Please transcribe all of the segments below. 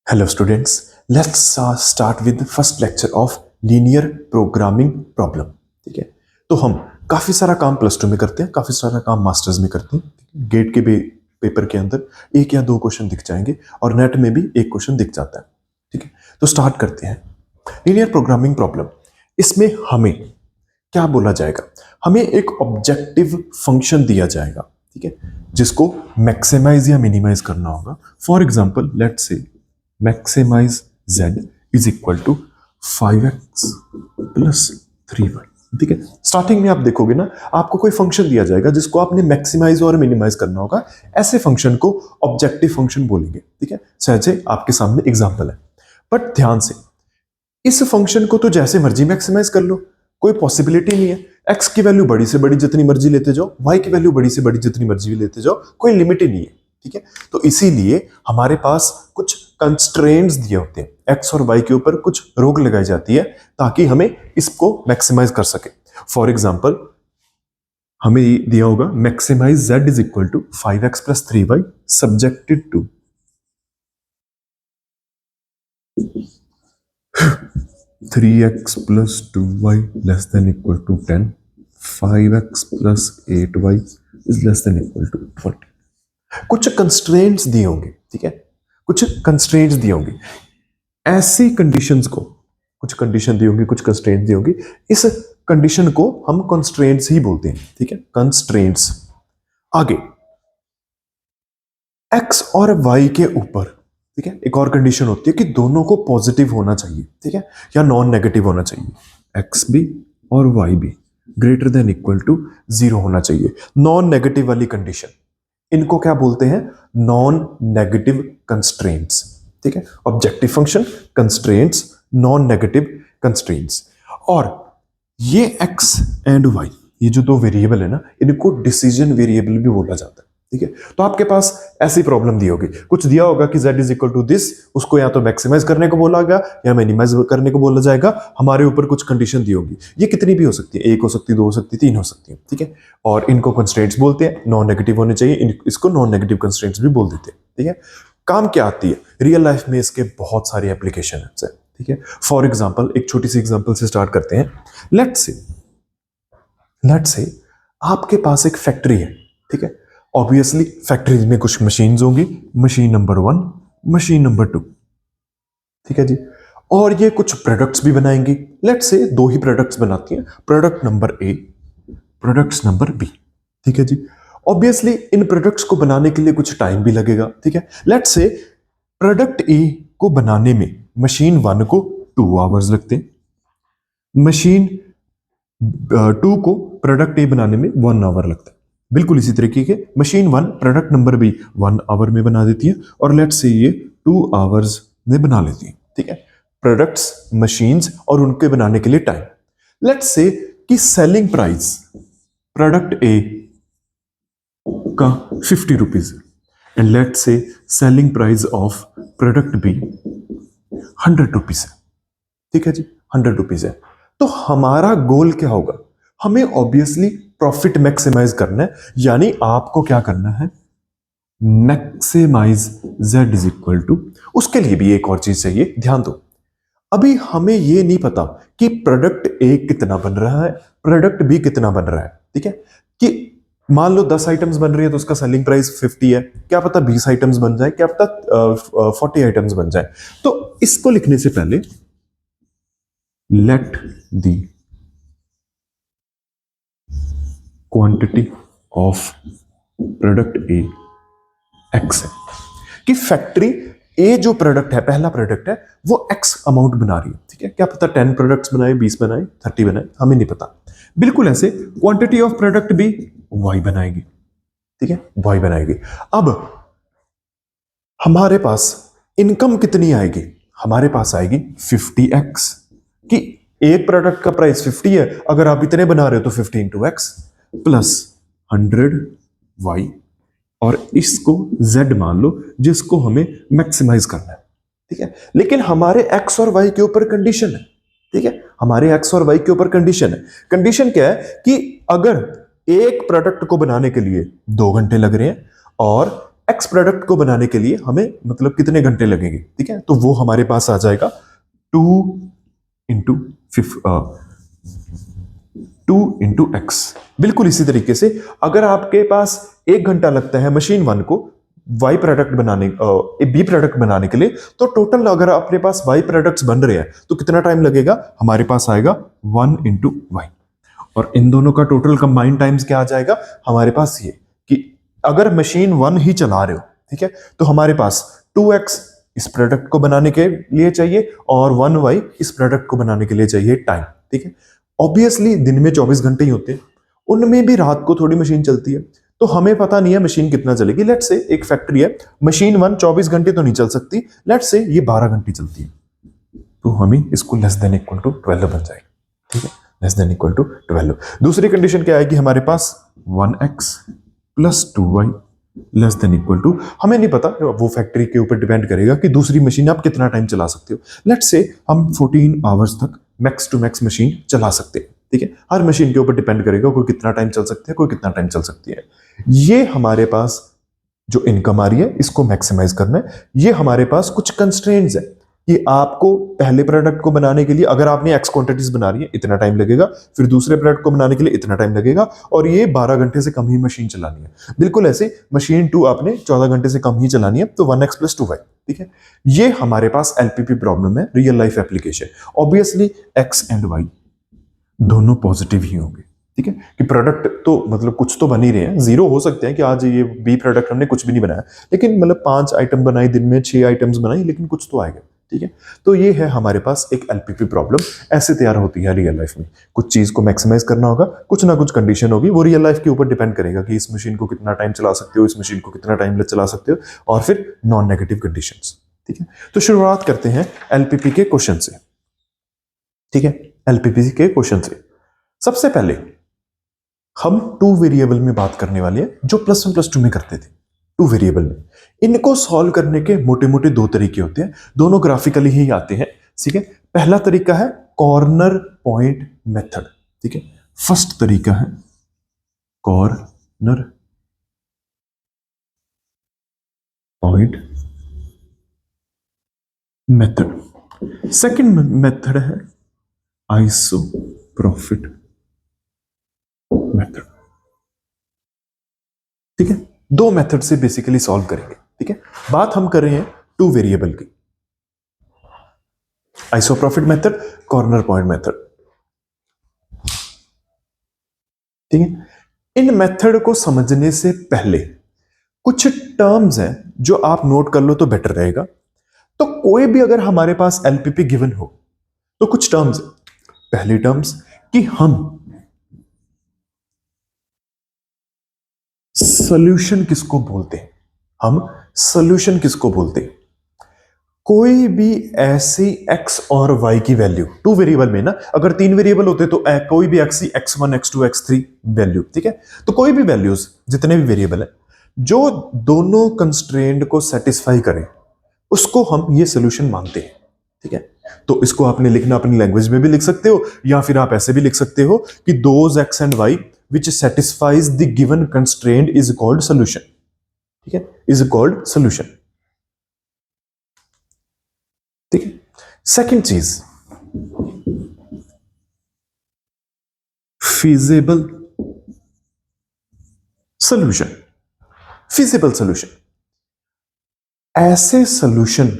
Hello students, let's start with the first lecture of linear programming problem। ठीक है, तो हम काफी सारा काम प्लस टू में करते हैं, काफी सारा काम मास्टर्स में करते हैं। गेट के पेपर के अंदर एक या दो क्वेश्चन दिख जाएंगे और नेट में भी एक क्वेश्चन दिख जाता है। ठीक है, तो स्टार्ट करते हैं। लीनियर प्रोग्रामिंग प्रॉब्लम, इसमें हमें क्या बोला जाएगा? हमें एक ऑब्जेक्टिव फंक्शन दिया जाएगा, ठीक है, जिसको मैक्सिमाइज या मिनिमाइज करना होगा। For example let's say maximize z is equal to 5x plus 3y। ठीक है, स्टार्टिंग में आप देखोगे ना, आपको कोई फंक्शन दिया जाएगा जिसको आपने मैक्सिमाइज और मिनिमाइज करना होगा। ऐसे फंक्शन को ऑब्जेक्टिव फंक्शन बोलेंगे। ठीक है, सहजे आपके सामने एग्जांपल है, बट ध्यान से, इस फंक्शन को तो जैसे मर्जी मैक्सिमाइज कर लो, कोई पॉसिबिलिटी नहीं है। x की वैल्यू बड़ी से बड़ी जितनी मर्जी लेते जाओ, y की वैल्यू बड़ी से बड़ी जितनी मर्जी लेते जाओ, कोई लिमिट ही नहीं है। ठीक है, तो इसीलिए हमारे पास कुछ कंस्ट्रेंट्स दिए होते हैं, x और y के ऊपर कुछ रोक लगाई जाती है ताकि हमें इसको मैक्सिमाइज कर सके। फॉर एग्जाम्पल हमें दिया होगा maximise z is equal to 5x plus 3y subjected to 3x plus 2y less than equal to 10, 5x plus 8y is less than equal to 40। कुछ कंस्ट्रेंट्स दिए होंगे, ठीक है, कुछ कंस्ट्रेंट्स दिए होंगे। ऐसी कंडीशंस को, कुछ कंडीशन दी होंगी, कुछ कंस्ट्रेंट्स दी होंगी, इस कंडीशन को हम कंस्ट्रेंट्स ही बोलते हैं। ठीक है, कंस्ट्रेंट्स। आगे x और y के ऊपर, ठीक है, एक और कंडीशन होती है कि दोनों को पॉजिटिव होना चाहिए, ठीक है, या नॉन नेगेटिव होना चाहिए। x भी और y भी ग्रेटर देन इक्वल टू 0 होना चाहिए। नॉन नेगेटिव वाली कंडीशन, इनको क्या बोलते हैं? Non negative constraints. ठीक है, objective function, constraints, non negative constraints. और ये x एंड y, ये जो दो वेरिएबल है ना, इनको डिसीजन वेरिएबल भी बोला जाता है। ठीक है, तो आपके पास ऐसी प्रॉब्लम दी होगी, कुछ दिया होगा कि z is equal to this, उसको या तो मैक्सिमाइज करने को बोला गया या मिनिमाइज करने को बोला जाएगा। हमारे ऊपर कुछ कंडीशन दी होगी, ये कितनी भी हो सकती है, एक हो सकती है, दो हो सकती है, तीन हो सकती है। ठीक है, और इनको कंस्ट्रेंट्स बोलते हैं, नॉन नेगेटिव होने चाहिए, इसको नॉन नेगेटिव कंस्ट्रेंट्स भी बोल देते हैं। ठीक है, काम क्या आती है रियल लाइफ में, इसके बहुत सारी एप्लीकेशन है। ठीक है, फॉर एग्जाम्पल एक छोटी सी एग्जाम्पल से स्टार्ट करते हैं। लेट्स से आपके पास एक फैक्ट्री है। ठीक है, ऑब्वियसली फैक्ट्रीज में कुछ मशीन्स होंगी, मशीन नंबर 1, मशीन नंबर 2। ठीक है जी, और ये कुछ प्रोडक्ट्स भी बनाएंगी। लेट्स से दो ही प्रोडक्ट्स बनाती हैं, product number A, products number B. ठीक है जी, ऑब्वियसली इन प्रोडक्ट्स को बनाने के लिए कुछ टाइम भी लगेगा। ठीक है, लेट्स से प्रोडक्ट ए को बनाने में मशीन 1 को 2 आवर्स लगते हैं, मशीन 2 को प्रोडक्ट ए बनाने में 1 आवर लगता है। बिल्कुल इसी तरीके के मशीन 1 प्रोडक्ट नंबर भी 1 आवर में बना देती है, और लेट्स से ये 2 आवर्स में बना लेती है। ठीक है, प्रोडक्ट्स, मशीन्स और उनके बनाने के लिए टाइम। लेट्स से कि सेलिंग प्राइस प्रोडक्ट ए का 50 rupees and let's say selling price of product B 100 rupees है। ठीक है जी, 100 रुपीज है। तो हमारा गोल क्या होगा? हमें ऑब्वियसली प्रॉफिट मैक्सिमाइज करना है, यानी आपको क्या करना है? Maximise z is equal to, उसके लिए भी एक और चीज चाहिए, ध्यान दो। अभी हमें ये नहीं पता कि प्रोडक्ट ए कितना बन रहा है, प्रोडक्ट बी कितना बन रहा है। ठीक है, कि मान लो 10 आइटम्स बन रही है तो उसका सेलिंग प्राइस 50 है, क्या पता 20 आइटम्स बन जाए, क्या पता 40 आइटम्स बन जाए। तो इसको लिखने से पहले let the quantity of product A x है, कि फैक्ट्री ए जो प्रोडक्ट है, पहला प्रोडक्ट है, वो एक्स अमाउंट बना रही है। ठीक है, क्या पता 10 प्रोडक्ट्स बनाए, 20 बनाए, 30 बनाए, हमें नहीं पता। बिल्कुल ऐसे क्वांटिटी ऑफ प्रोडक्ट भी वाई बनाएगी। ठीक है, वाई बनाएगी। अब हमारे पास इनकम कितनी आएगी? हमारे पास आएगी 50x, कि एक प्रोडक्ट का प्राइस 50 है, अगर आप इतने बना रहे हो तो 50 इंटू एक्स प्लस 100y, और इसको z मान लो, जिसको हमें मैक्सिमाइज करना है। ठीक है, लेकिन हमारे x और y के ऊपर कंडीशन है। ठीक है, हमारे x और y के ऊपर कंडीशन है। कंडीशन क्या है कि अगर एक प्रोडक्ट को बनाने के लिए 2 घंटे लग रहे हैं और एक्स प्रोडक्ट को बनाने के लिए हमें मतलब कितने घंटे लगेंगे, ठीक है, तो वो हमारे पास आ जाएगा 2 इंटू एक्स। बिल्कुल इसी तरीके से अगर आपके पास 1 घंटा लगता है मशीन 1 को वाई प्रोडक्ट बनाने बी प्रोडक्ट बनाने के लिए, तो टोटल अगर अपने पास वाई प्रोडक्ट्स बन रहे हैं तो कितना टाइम लगेगा, हमारे पास आएगा 1 इंटू वाई। और इन दोनों का टोटल कंबाइंड टाइम्स क्या आ जाएगा हमारे पास, ये कि अगर मशीन 1 ही चला रहे हो, ठीक है, तो हमारे पास 2x इस प्रोडक्ट को बनाने के लिए चाहिए और 1y इस प्रोडक्ट को बनाने के लिए चाहिए टाइम, ठीक है। ऑब्वियसली दिन में 24 घंटे ही होते हैं, उनमें भी रात को थोड़ी मशीन चलती है, तो हमें पता नहीं है मशीन कितना चलेगी। लेट्स से एक फैक्ट्री है, मशीन 1 24 घंटे तो नहीं चल सकती, लेट्स से ये 12 घंटे चलती है, तो हमें इसको लेस देन इक्वल टू 12 बन जाएगा, ठीक है, लेस देन इक्वल टू 12। दूसरी कंडीशन क्या आएगी हमारे पास, 1x plus 2y less than equal to, हमें नहीं पता, वो फैक्ट्री के ऊपर डिपेंड करेगा कि दूसरी मशीन आप कितना टाइम चला सकते हो। लेट्स से हम 14 आवर्स तक मैक्स टू मैक्स मशीन चला सकते हैं, ठीक है, हर मशीन के ऊपर डिपेंड करेगा, कोई कितना टाइम चल सकती है, कोई कितना टाइम चल सकती है। ये हमारे पास जो इनकम आ रही है इसको मैक्सिमाइज करना है। ये हमारे पास कुछ कंस्ट्रेंट्स है कि आपको पहले प्रोडक्ट को बनाने के लिए अगर आपने एक्स क्वांटिटीज बना रही है इतना टाइम लगेगा, फिर दूसरे प्रोडक्ट को बनाने के लिए इतना टाइम लगेगा, और ये 12 घंटे से कम ही मशीन चलानी है। बिल्कुल ऐसे मशीन 2 आपने 14 घंटे से कम ही चलानी है, तो 1x प्लस 2y, ठीक है। ये हमारे पास एलपीपी प्रॉब्लम है, real life application. Obviously X and Y दोनों पॉजिटिव ही होंगे, ठीक है, कि प्रोडक्ट तो मतलब कुछ तो बन ही रहे हैं। जीरो हो सकते हैं कि आज ये बी प्रोडक्ट हमने कुछ भी नहीं बनाया, लेकिन मतलब 5 आइटम बनाई दिन में, 6 आइटम्स बनाई, लेकिन कुछ तो आएगा, ठीक है। तो ये है हमारे पास एक एलपीपी प्रॉब्लम, ऐसे तैयार होती है रियल लाइफ में। कुछ चीज को मैक्सिमाइज करना होगा, कुछ ना कुछ कंडीशन होगी, वो रियल लाइफ के ऊपर डिपेंड करेगा कि इस मशीन को कितना टाइम चला सकते हो, इस मशीन को कितना टाइम चला सकते हो, और फिर नॉन नेगेटिव कंडीशंस, ठीक है। तो शुरुआत करते हैं एलपीपी के क्वेश्चन से, ठीक है, एलपीपी के क्वेश्चन से। सबसे पहले हम 2 वेरिएबल में बात करने वाले हैं, जो +1 +2 में करते थे। 2 वेरिएबल में इनको सॉल्व करने के मोटे मोटे 2 तरीके होते हैं, दोनों ग्राफिकली ही आते हैं, ठीक है। पहला तरीका है कॉर्नर पॉइंट मेथड, ठीक है। फर्स्ट तरीका है corner point method. Second method है आइसोप्रोफिट मेथड, ठीक है। 2 मेथड से बेसिकली सॉल्व करेंगे, ठीक है। बात हम कर रहे हैं 2 वेरिएबल की, isoprofit method, corner point method, ठीक है। इन मेथड को समझने से पहले कुछ टर्म्स हैं जो आप नोट कर लो तो बेटर रहेगा। तो कोई भी अगर हमारे पास एलपीपी गिवन हो तो कुछ टर्म्स, पहली टर्म्स कि हम सॉल्यूशन किसको बोलते हैं, हम सॉल्यूशन किसको बोलते हैं, कोई भी ऐसी x और y की वैल्यू 2 वेरिएबल में ना, अगर 3 वेरिएबल होते तो कोई भी x, x1 x2 x3 value, ठीक है। तो कोई भी वैल्यूज जितने भी वेरिएबल है जो दोनों कंस्ट्रेंट को सेटिस्फाई करें उसको हम ये सोल्यूशन मानते हैं, ठीक है। तो इसको आपने लिखना अपनी लैंग्वेज में भी लिख सकते हो, या फिर आप ऐसे भी लिख सकते हो कि those x and y which satisfies the given constraint is called solution, ठीक है, is called solution, ठीक है। सेकंड चीज feasible solution, feasible solution ऐसे सॉल्यूशन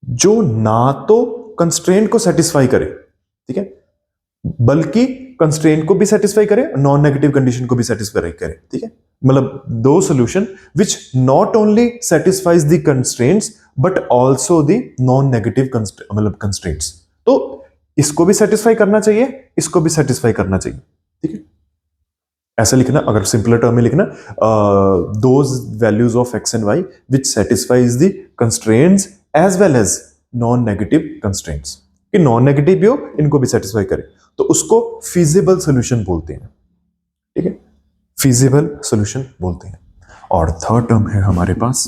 जो ना तो कंस्ट्रेंट को सेटिस्फाई करे, ठीक है, बल्कि कंस्ट्रेंट को भी सेटिस्फाई करे, नॉन नेगेटिव कंडीशन को भी सेटिस्फाई करे, ठीक है। मतलब दो solution which not only satisfies the constraints but also the non negative मतलब कंस्ट्रेंट्स। तो इसको भी सेटिस्फाई करना चाहिए, इसको भी सेटिस्फाई करना चाहिए, ठीक है। ऐसा लिखना, अगर सिंपलर टर्म में लिखना, those values of X and Y which satisfies the constraints as well as non negative constraints, कि नॉन नेगेटिव भी हो इनको भी सेटिस्फाई करे, तो उसको फीजिबल सॉल्यूशन बोलते हैं, ठीक है, फीजिबल सॉल्यूशन बोलते हैं। और थर्ड टर्म है हमारे पास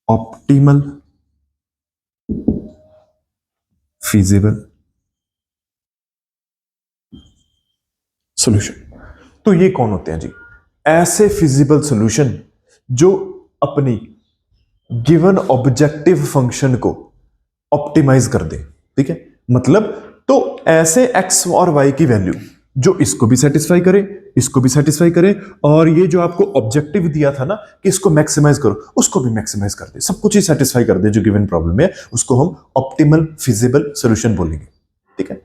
ऑप्टिमल फीजिबल सॉल्यूशन। तो ये कौन होते हैं जी, ऐसे फिजिबल सॉल्यूशन जो अपनी गिवन ऑब्जेक्टिव फंक्शन को ऑप्टिमाइज कर दे, ठीक है, मतलब तो ऐसे एक्स और वाई की वैल्यू जो इसको भी सेटिस्फाई करे, इसको भी सेटिस्फाई करे, और ये जो आपको ऑब्जेक्टिव दिया था ना कि इसको मैक्सिमाइज करो, उसको भी मैक्सिमाइज कर दे, सब कुछ ही सेटिस्फाई कर दे जो गिवन प्रॉब्लम है, उसको हम ऑप्टिमल फिजिबल सॉल्यूशन बोलेंगे, ठीक है,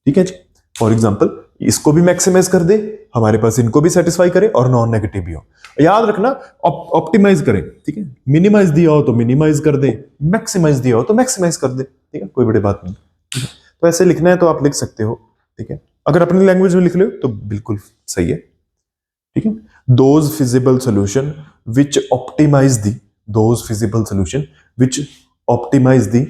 ठीक है जी। फॉर एग्जांपल इसको भी मैक्सिमाइज कर दे, हमारे पास इनको भी सेटिस्फाई करे और नॉन नेगेटिव भी हो। याद रखना ऑप्टिमाइज करें, ठीक है, मिनिमाइज दिया हो तो मिनिमाइज कर दे, मैक्सिमाइज दिया हो तो मैक्सिमाइज कर दे, ठीक है, कोई बड़ी बात नहीं। तो ऐसे लिखना है तो आप लिख सकते हो, ठीक है, अगर अपनी लैंग्वेज में लिख लो तो बिल्कुल सही है, ठीक है। Those feasible solution which optimise the, those feasible solution which optimise the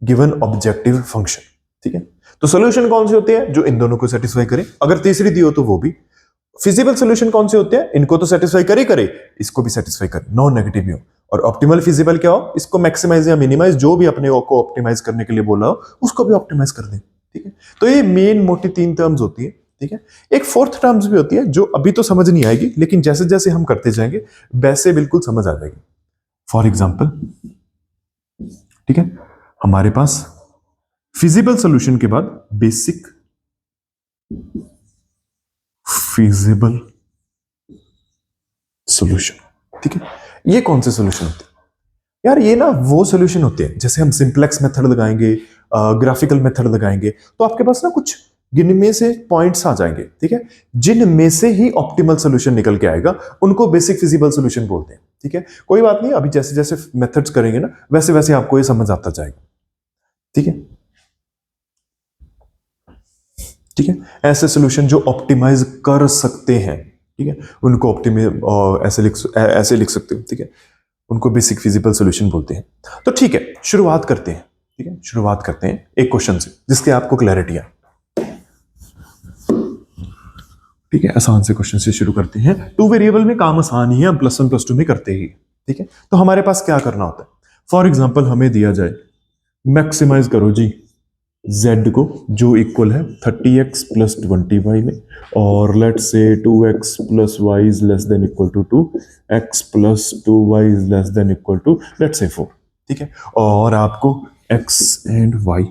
given objective function, ठीक है। तो सॉल्यूशन कौन से होते हैं जो इन दोनों को सेटिस्फाई करे, अगर तीसरी दी हो तो वो भी। फिजिबल सॉल्यूशन कौन से होते हैं, इनको तो सेटिस्फाई करे करे, इसको भी सेटिस्फाई करे, नॉन नेगेटिव भी हो। और ऑप्टिमल फिजिबल क्या हो, इसको मैक्सिमाइज या मिनिमाइज जो भी अपने को ऑप्टिमाइज करने के लिए बोला हो उसको भी ऑप्टिमाइज कर दे, ठीक है। तो ये मेन मोटी 3 टर्म्स होती है, ठीक है। एक फोर्थ टर्म्स भी होती है जो अभी तो समझ नहीं आएगी, लेकिन जैसे जैसे हम करते जाएंगे वैसे बिल्कुल समझ आ जाएगी। फॉर एग्जाम्पल, ठीक है, हमारे पास फिजिबल सॉल्यूशन के बाद बेसिक फिजिबल सॉल्यूशन, ठीक है। ये कौन से सॉल्यूशन होते हैं यार, ये ना वो सॉल्यूशन होते हैं जैसे हम सिंप्लेक्स मेथड लगाएंगे, ग्राफिकल मेथड लगाएंगे, तो आपके पास ना कुछ गिनने से पॉइंट्स आ जाएंगे, ठीक है, जिनमें से ही ऑप्टिमल सॉल्यूशन निकल के आएगा, उनको बेसिक फिजिबल सॉल्यूशन बोलते हैं, ठीक है। कोई बात नहीं, अभी जैसे जैसे मेथड्स करेंगे ना वैसे वैसे आपको ये समझ आता जाएगा, ठीक है, ठीक है। ऐसे सॉल्यूशन जो ऑप्टिमाइज कर सकते हैं, ठीक है, उनको ऑप्टिमाइज ऐसे लिख सकते हो, ठीक है, उनको बेसिक फिजिबल सॉल्यूशन बोलते हैं। तो ठीक है, शुरुआत करते हैं, ठीक है, शुरुआत करते हैं एक क्वेश्चन से जिसके आपको क्लैरिटी है, ठीक है। आसान से क्वेश्चन से शुरू करते हैं। 2 वेरिएबल में काम आसान ही है, हम +1 +2 में करते ही, ठीक है। तो हमारे पास क्या करना होता है, फॉर एग्जाम्पल हमें दिया जाए मैक्सिमाइज करो जी z को जो इक्वल है 30x + 20y में, और लेट से 2x + y is less than equal to 2, x + 2y is less than equal to let say 4, ठीक है, और आपको x and y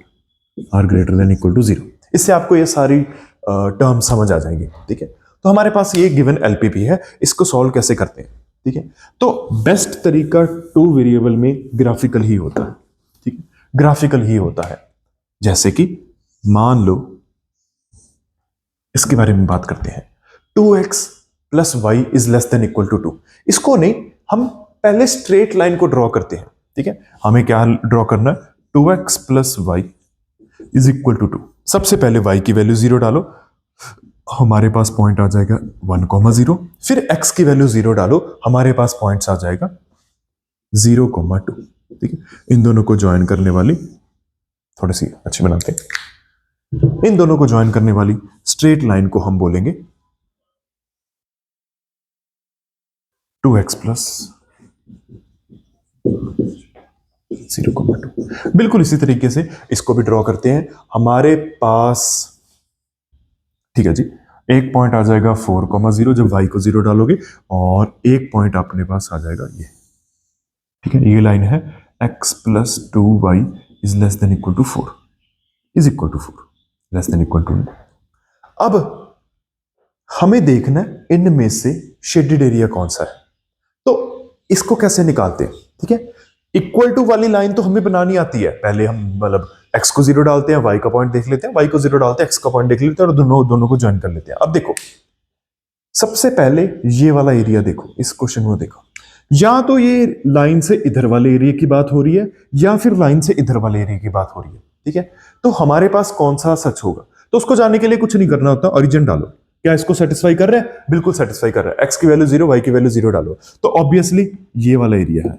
are greater than equal to 0। इससे आपको ये सारी टर्म समझ आ जाएंगी, ठीक है। तो हमारे पास ये गिवन एलपीपी है, इसको सॉल्व कैसे करते हैं, ठीक है। तो बेस्ट तरीका 2 वेरिएबल में ग्राफिकल ही होता है, ठीक है, ग्राफिकल ही होता है। जैसे कि मान लो इसके बारे में बात करते हैं, 2x + y is less than equal to 2। इसको नहीं, हम पहले स्ट्रेट लाइन को ड्रॉ करते हैं, ठीक है। हमें क्या ड्रॉ करना है, 2x + y is equal to 2। सबसे पहले y की वैल्यू 0 डालो, हमारे पास पॉइंट आ जाएगा 1,0। फिर x की वैल्यू 0 डालो, हमारे पास पॉइंट्स आ जाएगा 0,2, ठीक है। इन दोनों को ज्वाइन करने वाली, थोड़ी सी अच्छी बनाते हैं, इन दोनों को ज्वाइन करने वाली स्ट्रेट लाइन को हम बोलेंगे 2x + 0,2। बिल्कुल इसी तरीके से इसको भी ड्रॉ करते हैं। हमारे पास, ठीक है जी, एक पॉइंट आ जाएगा 4,0 जब y को 0 डालोगे, और एक पॉइंट अपने पास आ जाएगा ये, ठीक है। ये लाइन है x + 2y is less than equal to 4 is equal to 4 less than equal to. अब हमें देखना है इनमें से शेडेड एरिया कौन सा है, तो इसको कैसे निकालते हैं, ठीक है। इक्वल टू वाली लाइन तो हमें बनानी आती है, पहले हम मतलब x को 0 डालते हैं, y का पॉइंट देख लेते हैं, y को 0 डालते हैं, x का पॉइंट देख लेते हैं, और दोनों को ज्वाइन कर लेते हैं। अब देखो, सबसे पहले ये वाला एरिया देखो, इस क्वेश्चन में देखो, या तो ये लाइन से इधर वाले एरिया की बात हो रही है, या फिर लाइन से इधर वाले एरिया की बात हो रही है, ठीक है। तो हमारे पास कौन सा सच होगा, तो उसको जानने के लिए कुछ नहीं करना होता, ओरिजिन डालो, क्या इसको सेटिस्फाई कर रहा है, बिल्कुल सेटिस्फाई कर रहा है, x की वैल्यू 0, y की वैल्यू 0 डालो, तो ऑब्वियसली ये वाला एरिया है,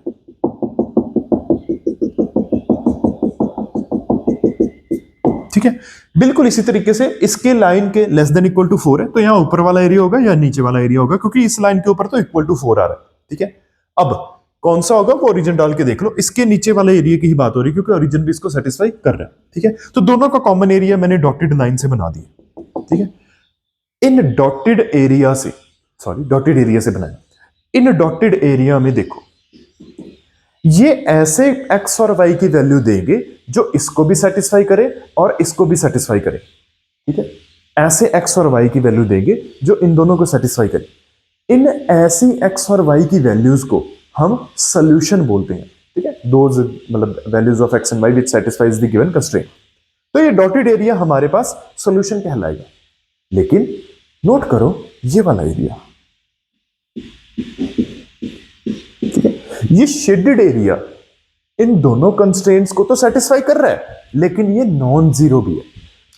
ठीक है। बिल्कुल इसी तरीके से इसके लाइन के लेस देन इक्वल टू 4 है, तो यहां ऊपर वाला एरिया होगा या नीचे वाला एरिया होगा, क्योंकि इस लाइन के ऊपर तो इक्वल टू 4 आ रहा है, ठीक है। अब कौन सा होगा वो ओरिजिन डाल के देख लो, इसके नीचे वाले एरिया की ही बात हो रही है, क्योंकि ओरिजिन भी इसको सेटिस्फाई कर रहा है, ठीक है। तो दोनों का कॉमन एरिया मैंने डॉटेड लाइन से बना दिया, ठीक है। इन डॉटेड एरिया से, सॉरी डॉटेड एरिया से बनाया, इन डॉटेड एरिया में देखो ये ऐसे x और y की वैल्यू देंगे जो इसको भी सेटिस्फाई करे और इसको भी सेटिस्फाई करे, ठीक है। ऐसे x और y की वैल्यू देंगे जो इन दोनों को सेटिस्फाई करे। इन ऐसी x और y की वैल्यूज को हम सॉल्यूशन बोलते हैं, ठीक है। दोज मतलब values of x and y which satisfies the given constraint. तो ये डॉटेड एरिया हमारे पास सॉल्यूशन कहलाएगा। लेकिन नोट करो ये वाला एरिया, ठीक है, ये शेडेड एरिया इन दोनों कंस्ट्रेंट्स को तो सेटिस्फाई कर रहा है, लेकिन ये नॉन जीरो भी है।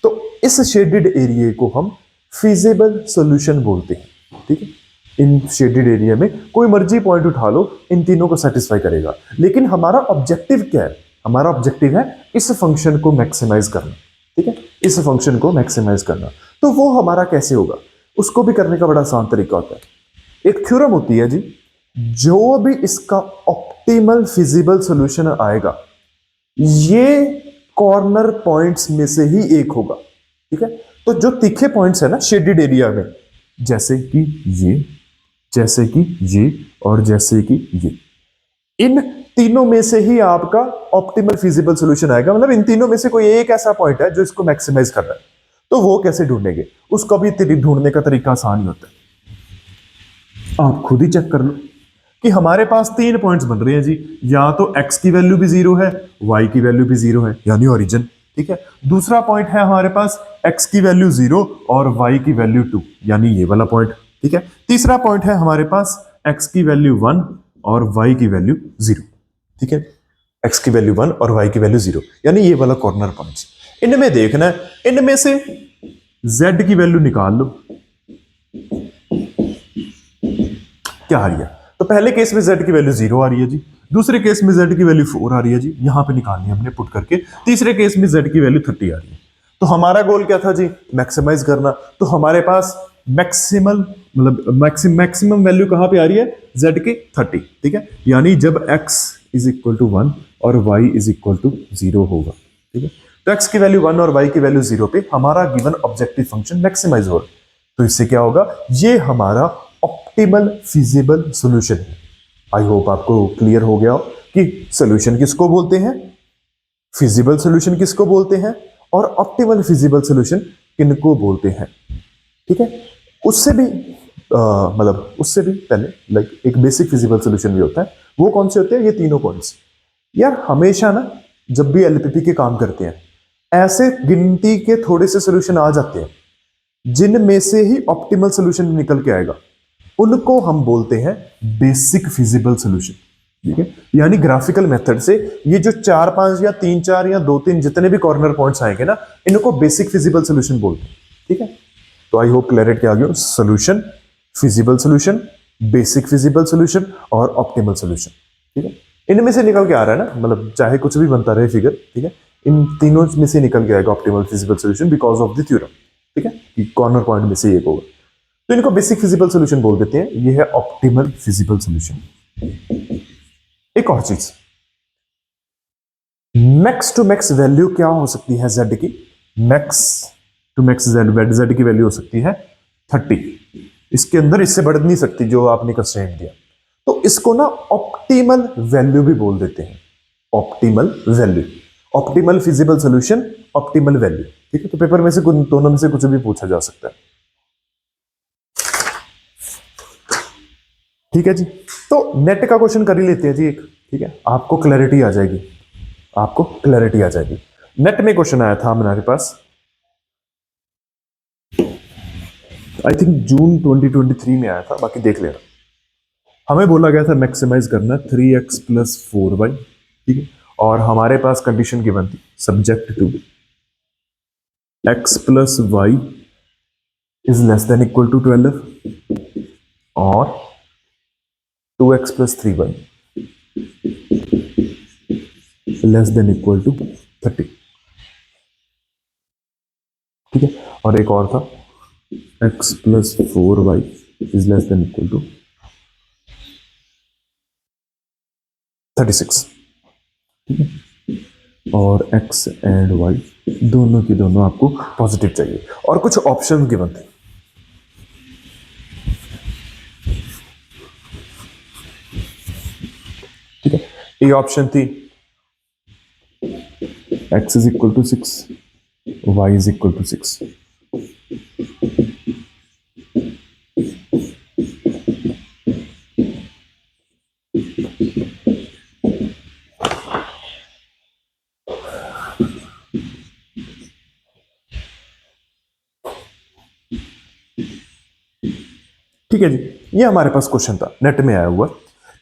तो इस शेडेड एरिया को हम फिजिबल सॉल्यूशन बोलते हैं, ठीक है। इन शेडेड एरिया में कोई मर्जी पॉइंट उठा लो, इन तीनों को सेटिस्फाई करेगा। लेकिन हमारा ऑब्जेक्टिव क्या है? हमारा ऑब्जेक्टिव है इस फंक्शन को मैक्सिमाइज करना, ठीक है, इस फंक्शन को मैक्सिमाइज करना। तो वो हमारा कैसे होगा? उसको भी करने का बड़ा आसान तरीका होता है। एक थ्योरम होती है जी, जो भी इसका ऑप्टिमल फिजिबल सॉल्यूशन आएगा ये कॉर्नर पॉइंट्स में से ही एक होगा, ठीक है। तो जो तीखे पॉइंट्स है ना शेडेड एरिया में, जैसे कि ये, जैसे कि ये और जैसे कि ये, इन तीनों में से ही आपका ऑप्टिमल फिजिबल सॉल्यूशन आएगा। मतलब इन तीनों में से कोई एक ऐसा पॉइंट है जो इसको मैक्सिमाइज कर रहा है। तो वो कैसे ढूंढेंगे? उसका भी ढूंढने का तरीका आसान ही होता है। आप खुद ही चेक कर लो कि हमारे पास 3 पॉइंट्स बन रहे हैं जी। या तो x की वैल्यू भी 0 है, y की वैल्यू भी 0 है, यानी ओरिजिन, ठीक है। दूसरा पॉइंट है हमारे पास x की वैल्यू 0 और y की वैल्यू 2, यानी ये वाला पॉइंट, ठीक है। तीसरा पॉइंट है हमारे पास x की वैल्यू 1 और y की वैल्यू 0, ठीक है। x की वैल्यू 1 और y की वैल्यू 0, यानी ये वाला कॉर्नर पॉइंट। इनमें देखना है, इनमें से z की वैल्यू निकाल लो, क्या आ रही है? तो पहले केस में z की वैल्यू 0 आ रही है जी, दूसरे केस में z की वैल्यू 4 आ रही है जी, यहां पे निकालनी है हमने पुट करके। तीसरे केस में z की वैल्यू 30 आ रही है। तो हमारा गोल क्या था जी? मैक्सिमाइज करना। तो हमारे पास मैक्सिमल मतलब मैक्सिमम वैल्यू कहां पे आ रही है? z की 30, ठीक है। यानी जब x इज इक्वल टू 1 और y इज इक्वल टू 0 होगा, ठीक है। तो x की वैल्यू 1 और y की वैल्यू 0 पे हमारा गिवन ऑब्जेक्टिव फंक्शन मैक्सिमाइज होगा। तो इससे क्या होगा? ये हमारा ऑप्टिमल फिजिबल सॉल्यूशन है। आई होप आपको क्लियर हो गया हो कि सॉल्यूशन किसको बोलते हैं, फिजिबल सॉल्यूशन किसको बोलते हैं और ऑप्टिमल फिजिबल सॉल्यूशन किनको बोलते हैं, ठीक है। उससे भी मतलब उससे भी पहले लाइक एक बेसिक फिजिबल सॉल्यूशन भी होता है। वो कौन से होते हैं? ये तीनों पॉइंट्स। यार हमेशा ना जब भी एलपीपी के काम करते हैं, ऐसे गिनती के थोड़े से सॉल्यूशन आ जाते हैं जिनमें से ही ऑप्टिमल सॉल्यूशन निकल के आएगा, उनको हम बोलते हैं बेसिक फिजिबल सॉल्यूशन, ठीक है। यानी ग्राफिकल मेथड से ये जो 4 5 या 3 4 या 2 3 जितने भी कॉर्नर पॉइंट्स आएंगे ना, इनको बेसिक फिजिबल सॉल्यूशन बोलते हैं, ठीक है। तो आई होप क्लैरिटी आ गई। Solution, feasible solution, basic feasible solution और ऑप्टिमल सॉल्यूशन, ठीक है। इनमें से निकल के आ रहा है ना, मतलब चाहे कुछ भी बनता रहे फिगर, ठीक है, इन तीनों में से निकल के आएगा optimal feasible solution because of the theorem, ठीक है, कि कॉर्नर पॉइंट में से एक होगा। तो इनको बेसिक फिजिबल सॉल्यूशन बोल देते हैं। ये है ऑप्टिमल फिजिबल सॉल्यूशन। एक और चीज, मैक्स टू मैक्स वैल्यू क्या हो सकती है z की? मैक्स टू मैक्स z की वैल्यू हो सकती है 30। इसके अंदर इससे बढ़ नहीं सकती जो आपने कंस्ट्रेंट दिया। तो इसको ना ऑप्टिमल वैल्यू भी बोल देते हैं। Optimal value, optimal feasible solution, optimal value, ठीक है। तो पेपर में से दोनों में से कुछ भी पूछा जा सकता है, ठीक है जी। तो नेट का क्वेश्चन कर ही लेते हैं जी एक, ठीक है, आपको क्लैरिटी आ जाएगी, आपको क्लैरिटी आ जाएगी। नेट में क्वेश्चन आया था हमारे पास, आई थिंक जून 2023 में आया था, बाकी देख लेना। हमें बोला गया था मैक्सिमाइज करना 3x प्लस 4y, ठीक है, और हमारे पास कंडीशन गिवन थी subject to x plus Y is less than equal to 12 और 2x plus 3y less than equal to 30, ठीक है। और एक और था x plus 4y is less than equal to 36, ठीक है। और x एंड y दोनों की दोनों आपको पॉजिटिव चाहिए और कुछ ऑप्शन गिवन थे, ठीक है। ए ऑप्शन थी x is equal to 6, y is equal to 6। ठीक है जी, ये हमारे पास क्वेश्चन था, नेट में आया हुआ।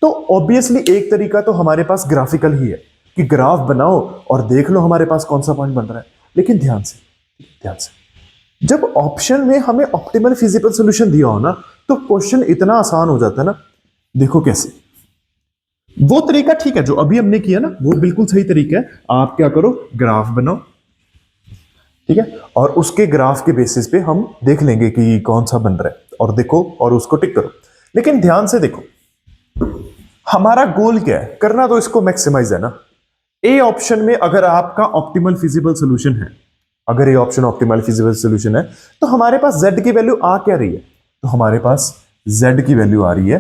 तो ऑब्वियसली एक तरीका तो हमारे पास ग्राफिकल ही है कि ग्राफ बनाओ और देख लो हमारे पास कौन सा पॉइंट बन रहा है। लेकिन ध्यान से जब ऑप्शन में हमें ऑप्टिमल फिजिबल सॉल्यूशन दिया हो ना, तो क्वेश्चन इतना आसान हो जाता है ना। देखो कैसे, वो तरीका ठीक है जो अभी हमने किया ना, वो बिल्कुल सही तरीका है। आप क्या करो, ग्राफ बनाओ, ठीक है, और उसके ग्राफ के बेसिस पे हम देख लेंगे कि कौन सा बन रहा है, और देखो और उसको टिक करो। लेकिन ध्यान से देखो, हमारा गोल क्या है, करना तो इसको मैक्सिमाइज है ना। ए ऑप्शन में अगर आपका ऑप्टिमल फिजिबल सॉल्यूशन है, अगर ये ऑप्शन ऑप्टिमल फिजिबल सॉल्यूशन है, तो हमारे पास z की वैल्यू आ क्या रही है? तो हमारे पास z की वैल्यू आ रही है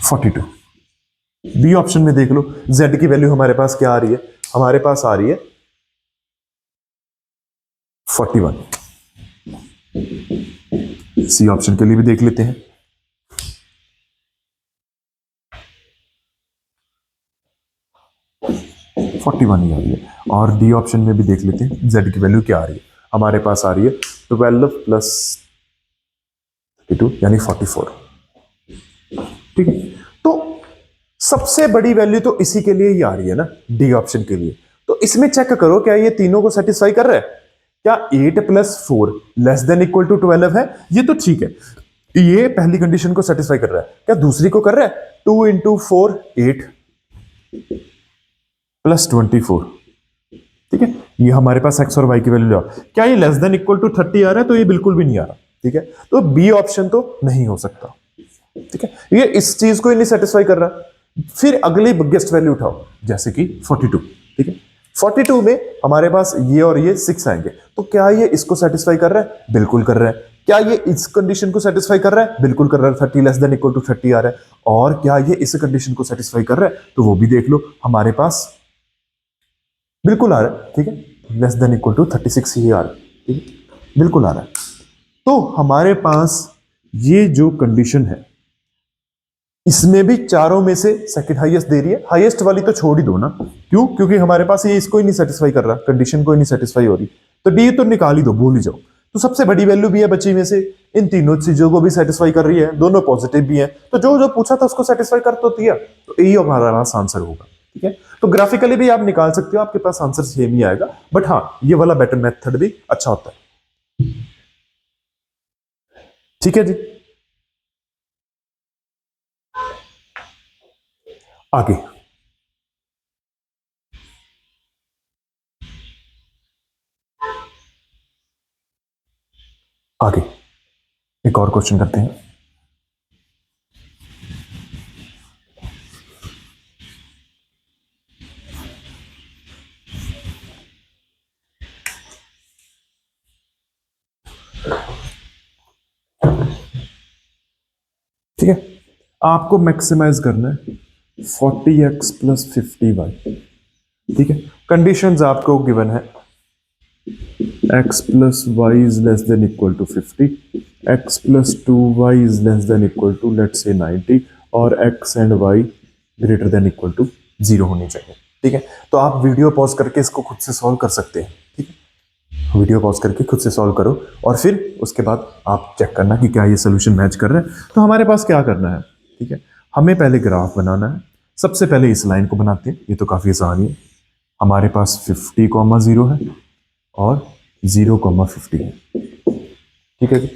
42। बी ऑप्शन में देख लो, z की वैल्यू हमारे पास क्या आ रही है? हमारे पास आ रही है 41। सी ऑप्शन के लिए भी देख लेते हैं। ही आ रही है। और डी ऑप्शन में भी देख लेते हैं z की वैल्यू क्या आ रही है। हमारे पास आ रही है 12 प्लस 32 यानी 44। ठीक है, तो सबसे बड़ी वैल्यू तो इसी के लिए ही आ रही है ना, डी ऑप्शन के लिए। तो इसमें चेक करो क्या ये तीनों को सेटिस्फाई कर रहा है? क्या 8 plus 4 less than equal to 12 है? ये तो ठीक है, ये पहली कंडीशन को सेटिस्फाई कर रहा है। क्या दूसरी को कर रहा है? 2 इंटू 4 8 प्लस 24। ठीक है, ये हमारे पास x और y की वैल्यू। क्या ये लेस देन इक्वल टू 30 आ रहा है? तो ये बिल्कुल भी नहीं आ रहा। ठीक है, तो बी ऑप्शन तो नहीं हो सकता। ठीक है, ये इस चीज को ही नहीं सेटिस्फाई कर रहा। फिर अगली बिगेस्ट वैल्यू उठाओ, जैसे कि 42। ठीक है, 42 में हमारे पास ये और ये 6 आएंगे, तो क्या ये इसको सेटिस्फाई कर रहा है? बिल्कुल कर रहा है। क्या ये इस कंडीशन को सेटिस्फाई कर रहा है? बिल्कुल कर रहा है। 30 लेस देन इक्वल टू 30 आ रहा है। और क्या ये इस कंडीशन को सेटिस्फाई कर रहा है? तो वो भी देख लो, हमारे पास बिल्कुल आ रहा है। ठीक है, लेस देन इक्वल टू 36 ही आ रहा है। ठीक है, बिल्कुल आ रहा है। तो हमारे पास ये जो कंडीशन है, इसमें भी चारों में से सेकंड हाईएस्ट दे रही है। हाईएस्ट वाली तो छोड़ ही दो ना, क्यों? क्योंकि हमारे पास ये इसको ही नहीं सेटिस्फाई कर रहा, कंडीशन को ही नहीं सेटिस्फाई हो रही, तो डी तो निकाल ही दो, भूल ही जाओ। तो सबसे बड़ी वैल्यू भी है बची में से, इन तीनों चीजों को भी सेटिस्फाई कर रही है, दोनों पॉजिटिव भी है, तो जो जो पूछा था उसको सेटिस्फाई कर तो दिया, तो यही हमारा पास आंसर होगा। ठीक है, तो ग्राफिकली भी आप निकाल सकते हो, आपके पास आंसर सेम ही आएगा, बट हाँ, ये वाला बेटर मेथड भी अच्छा होता है। ठीक है जी, आगे आगे एक और क्वेश्चन करते हैं। ठीक है, आपको मैक्सिमाइज करना है 40x प्लस 50y। ठीक है, कंडीशंस आपको गिवन है, x plus Y is less than equal to 50, x plus 2y is less than equal to let's say 90, और x and y greater than equal to 0 होनी चाहिए। ठीक है, तो आप वीडियो पॉज करके इसको खुद से सॉल्व कर सकते हैं। ठीक है, वीडियो पॉज करके खुद से सॉल्व करो, और फिर उसके बाद आप चेक करना कि क्या ये सोल्यूशन मैच कर रहा है। तो हमारे पास क्या करना है? ठीक है, हमें पहले ग्राफ बनाना है। सबसे पहले इस लाइन को बनाते हैं, ये तो काफ़ी आसान है। हमारे पास 50,0 है और 0,50 है। ठीक है जी,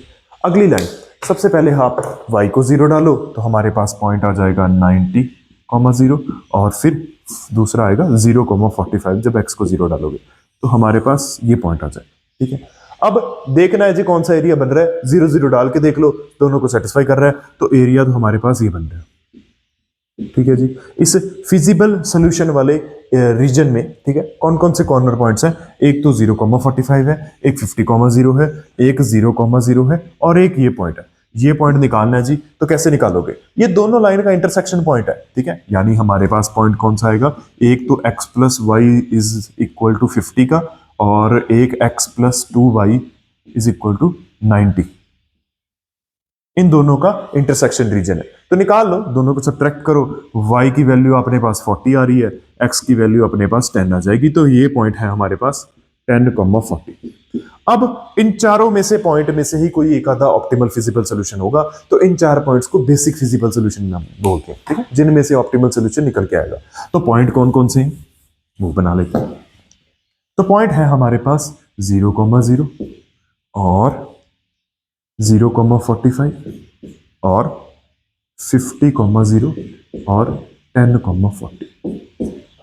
अगली लाइन, सबसे पहले आप y को 0 डालो, तो हमारे पास पॉइंट आ जाएगा 90,0, और फिर दूसरा आएगा 0,45 जब x को 0 डालोगे, तो हमारे पास ये पॉइंट आ जाएगा। ठीक है, अब देखना है जी कौन सा एरिया बन रहा है। 0 0 डाल के देख लो, दोनों को सेटिस्फाई कर रहा है, तो एरिया तो हमारे पास ये बन रहा है। ठीक है जी, इस फिजिबल सॉल्यूशन वाले रीजन में, ठीक है, कौन कौन से कॉर्नर पॉइंट्स हैं? एक तो 0,45 है, एक 50,0 है, एक 0,0 है, और एक ये पॉइंट है। ये पॉइंट निकालना है जी, तो कैसे निकालोगे? ये दोनों लाइन का इंटरसेक्शन पॉइंट है, ठीक है, यानी हमारे पास पॉइंट कौन सा आएगा? एक तो x plus Y is equal to 50 का, और एक x plus 2y is equal to 90। इन दोनों का इंटरसेक्शन रीजन है, तो निकाल लो, दोनों को सब्ट्रैक्ट करो। y की वैल्यू अपने पास 40 आ रही है, x की वैल्यू अपने पास 10 आ जाएगी, तो ये पॉइंट है हमारे पास 10,40। अब इन चारों में से पॉइंट में से ही कोई एक आधा ऑप्टिमल फिजिबल सॉल्यूशन होगा, तो इन चार पॉइंट्स को बेसिक फिजिबल सॉल्यूशन हम बोलते हैं, ठीक है, जिनमें से ऑप्टिमल सॉल्यूशन निकल के आएगा। तो पॉइंट कौन कौन से हैं वो बना लेते हैं। तो पॉइंट है हमारे पास 0,0 और 0,45 और 50,0 और 10,40।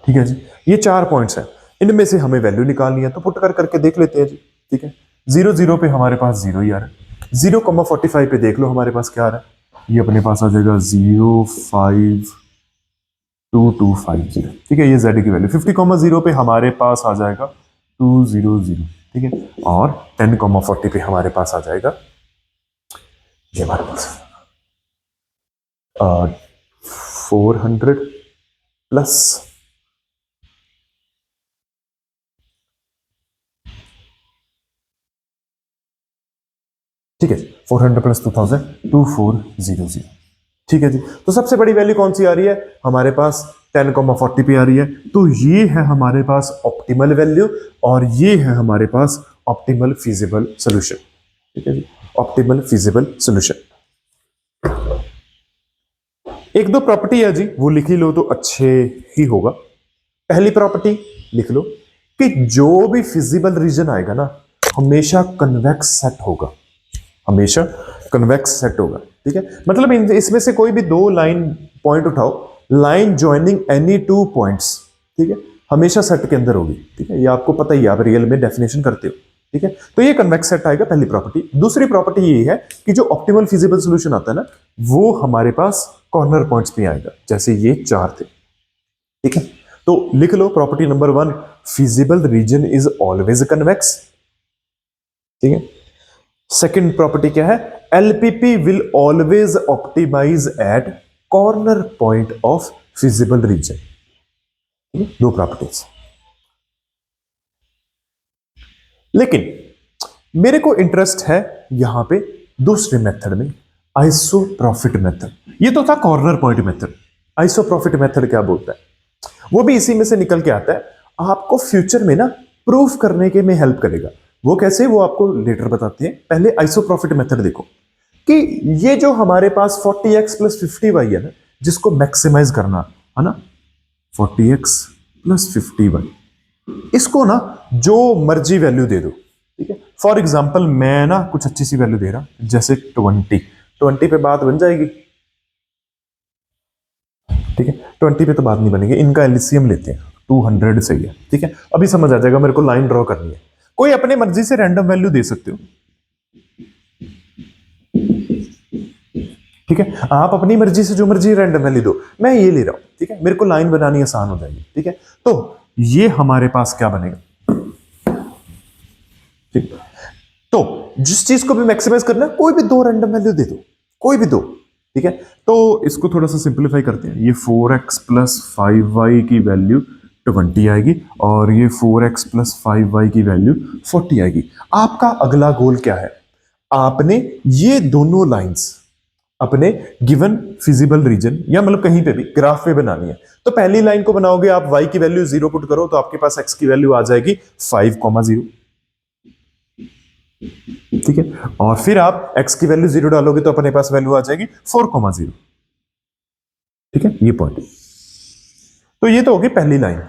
ठीक है जी, ये चार पॉइंट्स हैं, इनमें से हमें वैल्यू निकालनी है, तो पुट करके देख लेते हैं जी। ठीक है, 0,0 पे हमारे पास 0 ही आ रहा है, 0,45 पे देख लो हमारे पास क्या आ रहा है, ये अपने पास आ जाएगा 0,52250। ठीक है, ये z की वैल्यू। 50,0 पे हमारे पास आ जाएगा 200। ठीक है, और 10,40 पे हमारे पास आ जाएगा ये हमारे पास 400 प्लस ठीक है, 400 प्लस 2000 2400। ठीक है जी, तो सबसे बड़ी वैल्यू कौन सी आ रही है हमारे पास? 10,40 पे आ रही है, तो ये है हमारे पास ऑप्टिमल वैल्यू, और ये है हमारे पास ऑप्टिमल फिजिबल सॉल्यूशन। ठीक है जी, ऑप्टिमल फिजिबल सॉल्यूशन। एक दो प्रॉपर्टी है जी, वो लिख ही लो तो अच्छे ही होगा। पहली प्रॉपर्टी लिख लो कि जो भी फिजिबल रीजन आएगा ना, हमेशा कन्वेक्स सेट होगा, हमेशा कन्वेक्स सेट होगा। ठीक है, मतलब इसमें से कोई भी दो लाइन पॉइंट उठाओ, line joining any two points, ठीक है, हमेशा सेट के अंदर होगी। ठीक है, ये आपको पता ही है, आप रियल में डेफिनेशन करते हो। ठीक है, तो ये कन्वेक्स सेट आएगा, पहली प्रॉपर्टी। दूसरी प्रॉपर्टी ये है कि जो ऑप्टिमल फिजिबल सॉल्यूशन आता है ना, वो हमारे पास कॉर्नर पॉइंट्स पे आएगा, जैसे ये चार थे। ठीक है, तो लिख लो property number 1, feasible region is always convex. ठीक है, सेकेंड प्रॉपर्टी क्या है? LPP will always optimize at corner point of feasible region. दो प्रॉपर्टीज। लेकिन मेरे को इंटरेस्ट है यहां पे दूसरे मेथड में, आइसोप्रोफिट मेथड। ये तो था corner point method, isoprofit method क्या बोलता है? वो भी इसी में से निकल के आता है, आपको फ्यूचर में ना प्रूफ करने के में हेल्प करेगा। वो कैसे, वो आपको लेटर बताते हैं। पहले आइसोप्रोफिट मेथड देखो कि ये जो हमारे पास 40x प्लस 50y है ना, जिसको मैक्सिमाइज करना है ना, 40x प्लस 50y, इसको ना जो मर्जी वैल्यू दे दो। ठीक है, फॉर एग्जाम्पल मैं ना कुछ अच्छी सी वैल्यू दे रहा हूं, जैसे 20 पे बात बन जाएगी। ठीक है, 20 पे तो बात नहीं बनेगी, इनका एलसीएम लेते हैं, 200 सही है। ठीक है, अभी समझ आ जाएगा, मेरे को लाइन ड्रॉ करनी है। कोई अपने मर्जी से रैंडम वैल्यू दे सकते हो। ठीक है, आप अपनी मर्जी से जो मर्जी रैंडम वैल्यू दो, मैं ये ले रहा हूं। ठीक है, मेरे को लाइन बनानी आसान हो जाएगी। ठीक है, तो ये हमारे पास क्या बनेगा? ठीक, तो जिस चीज को भी मैक्सिमाइज करना है, कोई भी दो रैंडम वैल्यू दे दो, कोई भी दो। ठीक है, तो इसको थोड़ा सा सिंप्लीफाई करते हैं। ये 4x प्लस 5y की वैल्यू 20 आएगी, और ये 4x प्लस 5y की वैल्यू 40 आएगी। आपका अगला गोल क्या है? आपने ये दोनों लाइंस अपने गिवन फिजिबल रीजन या मतलब कहीं पे भी ग्राफ पे बनानी है। तो पहली लाइन को बनाओगे आप, y की वैल्यू 0 पुट करो, तो आपके पास x की वैल्यू आ जाएगी 5,0। ठीक है, और फिर आप x की वैल्यू 0 डालोगे तो अपने पास वैल्यू आ जाएगी 4,0। ठीक है, ये पॉइंट। तो ये तो होगी पहली लाइन।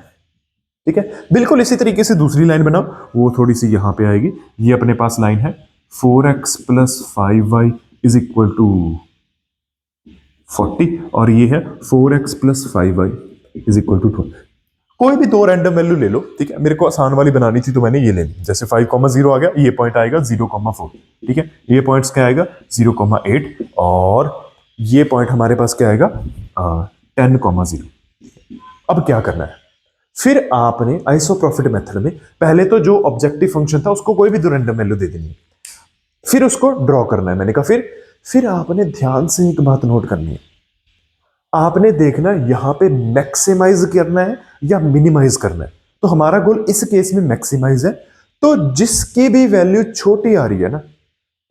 ठीक है, बिल्कुल इसी तरीके से दूसरी लाइन बनाओ, वो थोड़ी सी यहां पे आएगी। ये अपने पास लाइन है 4x plus 5y is equal to 40, और ये है 4x plus 5y is equal to 12। कोई भी दो रैंडम वैल्यू ले लो। ठीक है, मेरे को आसान वाली बनानी थी तो मैंने ये ले ली, जैसे 5,0 आ गया, ये पॉइंट आएगा 0,4। ठीक है, ये पॉइंट्स क्या आएगा 0,8, और ये पॉइंट हमारे पास क्या आएगा 10,0। अब क्या करना है? फिर आपने आइसोप्रोफिट मेथड में पहले तो जो ऑब्जेक्टिव फंक्शन था उसको कोई भी दो रैंडम वैल्यू दे देनी है, फिर उसको ड्रॉ करना है। मैंने कहा फिर फिर आपने ध्यान से एक बात नोट करनी है, आपने देखना यहां पे मैक्सिमाइज करना है या मिनिमाइज करना है। तो हमारा गोल इस केस में मैक्सिमाइज है, तो जिसकी भी वैल्यू छोटी आ रही है ना,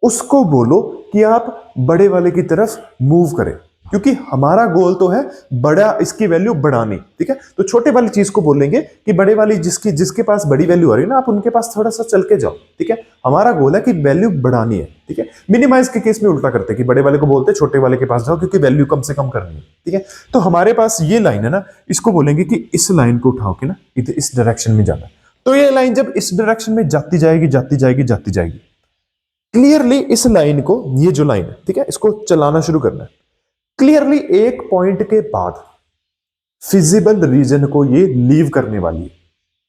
उसको बोलो कि आप बड़े वाले की तरफ मूव करें, क्योंकि हमारा गोल तो है बड़ा, इसकी वैल्यू बढ़ानी, ठीक है। तो छोटे वाली चीज को बोलेंगे कि बड़े वाली जिसके पास बड़ी वैल्यू आ रही है ना, आप उनके पास थोड़ा सा चल के जाओ, ठीक है। हमारा गोल है कि वैल्यू बढ़ानी है, ठीक है। मिनिमाइज के केस में उल्टा करते हैं कि बड़े वाले को बोलते हैं छोटे वाले के पास जाओ, क्योंकि वैल्यू कम से कम करनी है, ठीक है। तो हमारे पास ये लाइन है ना, इसको बोलेंगे कि इस लाइन को उठाओ के ना इस डायरेक्शन में जाना। तो ये लाइन जब इस डायरेक्शन में जाती जाएगी जाती जाएगी जाती जाएगी, क्लियरली इस लाइन को, ये जो लाइन है, ठीक है, इसको चलाना शुरू करना है। क्लियरली एक पॉइंट के बाद फिजिबल रीजन को ये लीव करने वाली है,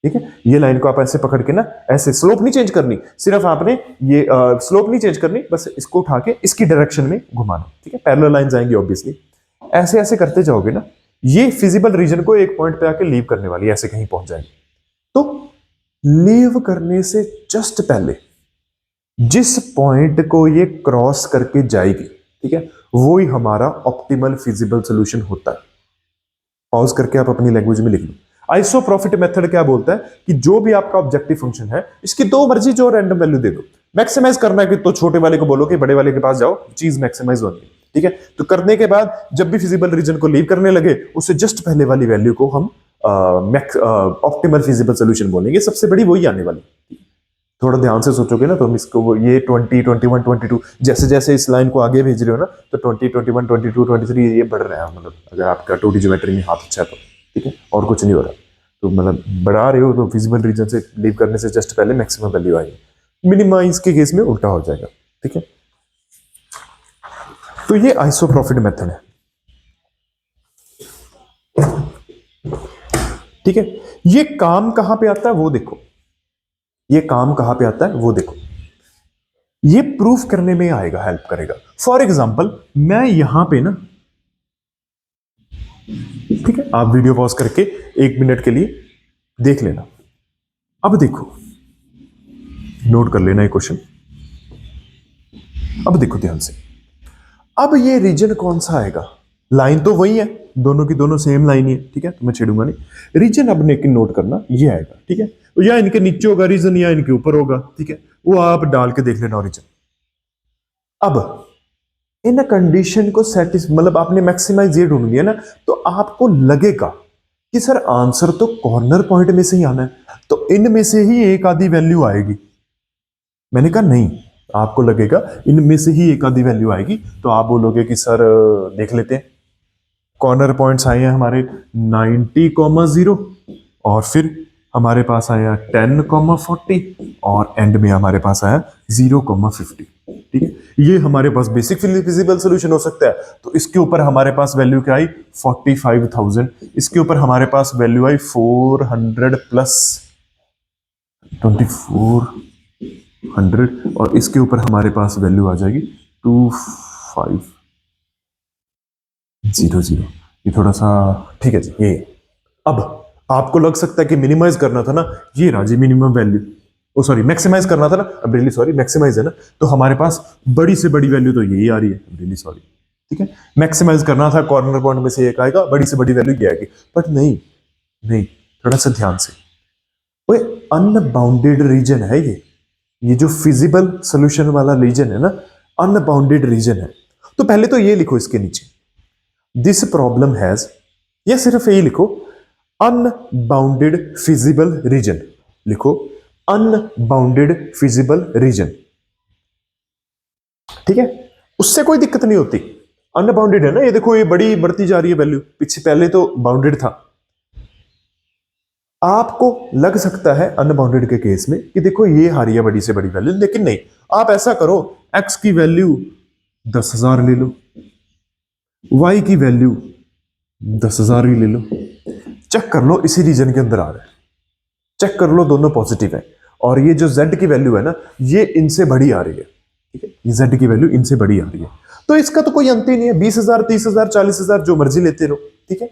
ठीक है। ये लाइन को आप ऐसे पकड़ के ना, ऐसे स्लोप नहीं चेंज करनी, सिर्फ आपने ये स्लोप नहीं चेंज करनी, बस इसको उठा के इसकी डायरेक्शन में घुमाना, ठीक है। पैरेलल लाइंस आएंगी ऑब्वियसली, ऐसे ऐसे करते जाओगे ना, ये फिजिबल रीजन को एक पॉइंट पे आके लीव करने वाली है, ऐसे कहीं पहुंच जाएगी। तो लीव करने से जस्ट पहले जिस पॉइंट को ये क्रॉस करके जाएगी, ठीक है, वो ही हमारा ऑप्टिमल फिजिबल सॉल्यूशन होता है। पॉज करके आप अपनी लैंग्वेज में लिख लो। आइसोप्रॉफिट मेथड क्या बोलता है कि जो भी आपका ऑब्जेक्टिव फंक्शन है, इसकी दो मर्जी जो रैंडम वैल्यू दे दो। मैक्सिमाइज करना है कि तो छोटे वाले को बोलो कि बड़े वाले के पास जाओ, चीज मैक्सिमाइज होनी है, ठीक है। तो करने के बाद जब भी फिजिबल रीजन को लीव करने लगे, उससे जस्ट पहले वाली वैल्यू को हम ऑप्टिमल फिजिबल सॉल्यूशन बोलेंगे, सबसे बड़ी वही आने वाली। थोड़ा ध्यान से सोचोगे ना, तो हम इसको ये 20, 21, 22 जैसे जैसे इस लाइन को आगे भेज रहे हो ना, तो 20, 21, 22, 23 ये बढ़ रहा है। मतलब अगर आपका 2D ज्योमेट्री में हाथ अच्छा है तो, ठीक है, और कुछ नहीं हो रहा, तो मतलब बढ़ा रहे हो तो फिजिबल रीजन से लीव करने से जस्ट पहले मैक्सिमम वैल्यू आएगी। मिनिमाइज के केस में उल्टा हो जाएगा, ठीक है। तो ये आइसोप्रॉफिट मेथड है, ठीक है। ये काम कहां पे आता है वो देखो, ये काम कहां पे आता है वो देखो, ये प्रूफ करने में आएगा, हेल्प करेगा। फॉर एग्जाम्पल मैं यहां पे ना, ठीक है, आप वीडियो पॉज करके 1 मिनट के लिए देख लेना। अब देखो, नोट कर लेना ये क्वेश्चन। अब देखो ध्यान से, अब ये रीजन कौन सा आएगा? लाइन तो वही है, दोनों की दोनों सेम लाइन ही है, ठीक है, तो मैं छेड़ूंगा नहीं। रीजन अब नोट करना, ये आएगा, ठीक है। या इनके नीचे होगा रीजन या इनके ऊपर होगा, ठीक है, वो आप डाल के देख लेना ओरिजिन। अब इन कंडीशन को मतलब आपने मैक्सिमाइज ये ढूंढ लिया ना, तो आपको लगेगा कि सर आंसर तो कॉर्नर पॉइंट में से ही आना है, तो इनमें से ही एक आधी वैल्यू आएगी। मैंने कहा नहीं, आपको लगेगा इनमें से ही एक आधी वैल्यू आएगी, तो आप बोलोगे कि सर देख लेते हैं। कॉर्नर पॉइंट्स आए हैं हमारे 90,0 और फिर हमारे पास आया 10,40 और एंड में हमारे पास आया 0,50, ठीक है। ये हमारे पास बेसिक फिजिबल सॉल्यूशन हो सकता है। तो इसके ऊपर हमारे पास वैल्यू क्या आई 45,000, इसके ऊपर हमारे पास वैल्यल आई 400 प्लस 2400 और इसके ऊपर हमारे पास वैल्यू आ जाएगी 2500। ये थोड़ा सा ठीक है जी। ये अब आपको लग सकता है कि मिनिमाइज करना था ना, ये राजी मिनिमम वैल्यू, ओ सॉरी मैक्सिमाइज करना था ना, अब रियली सॉरी मैक्सिमाइज है ना, तो हमारे पास बड़ी से बड़ी वैल्यू तो यही आ रही है, रियली सॉरी, ठीक है। मैक्सिमाइज करना था, कॉर्नर पॉइंट में से एक आएगा, बड़ी से बड़ी वैल्यू ये आएगी, बट नहीं नहीं, थोड़ा सा ध्यान से, वो अनबाउंडेड रीजन है ये जो फिजिबल सॉल्यूशन वाला रीजन है ना, अनबाउंडेड रीजन है। तो पहले तो ये लिखो इसके नीचे, दिस प्रॉब्लम हैज, या सिर्फ यही लिखो अनबाउंडेड फिजिबल रीजन, लिखो अनबाउंडेड फिजिबल रीजन, ठीक है। उससे कोई दिक्कत नहीं होती, अनबाउंडेड है ना, ये देखो ये बड़ी बढ़ती जा रही है वैल्यू, पीछे पहले तो बाउंडेड था। आपको लग सकता है अनबाउंडेड के केस में कि देखो ये आ रही है बड़ी से बड़ी वैल्यू, लेकिन नहीं, आप ऐसा करो, x की वैल्यू 10,000 ले लो, y की वैल्यू 10,000 ही ले लो, चेक कर लो इसी रीजन के अंदर आ रहा है, चेक कर लो दोनों पॉजिटिव है, और ये जो z की वैल्यू है ना, ये इनसे बड़ी आ रही है, ठीक है, ये z की वैल्यू इनसे बड़ी आ रही है, तो इसका तो कोई अंत ही नहीं है, 20,000, 30,000, 40,000 जो मर्जी लेते रहो, ठीक है।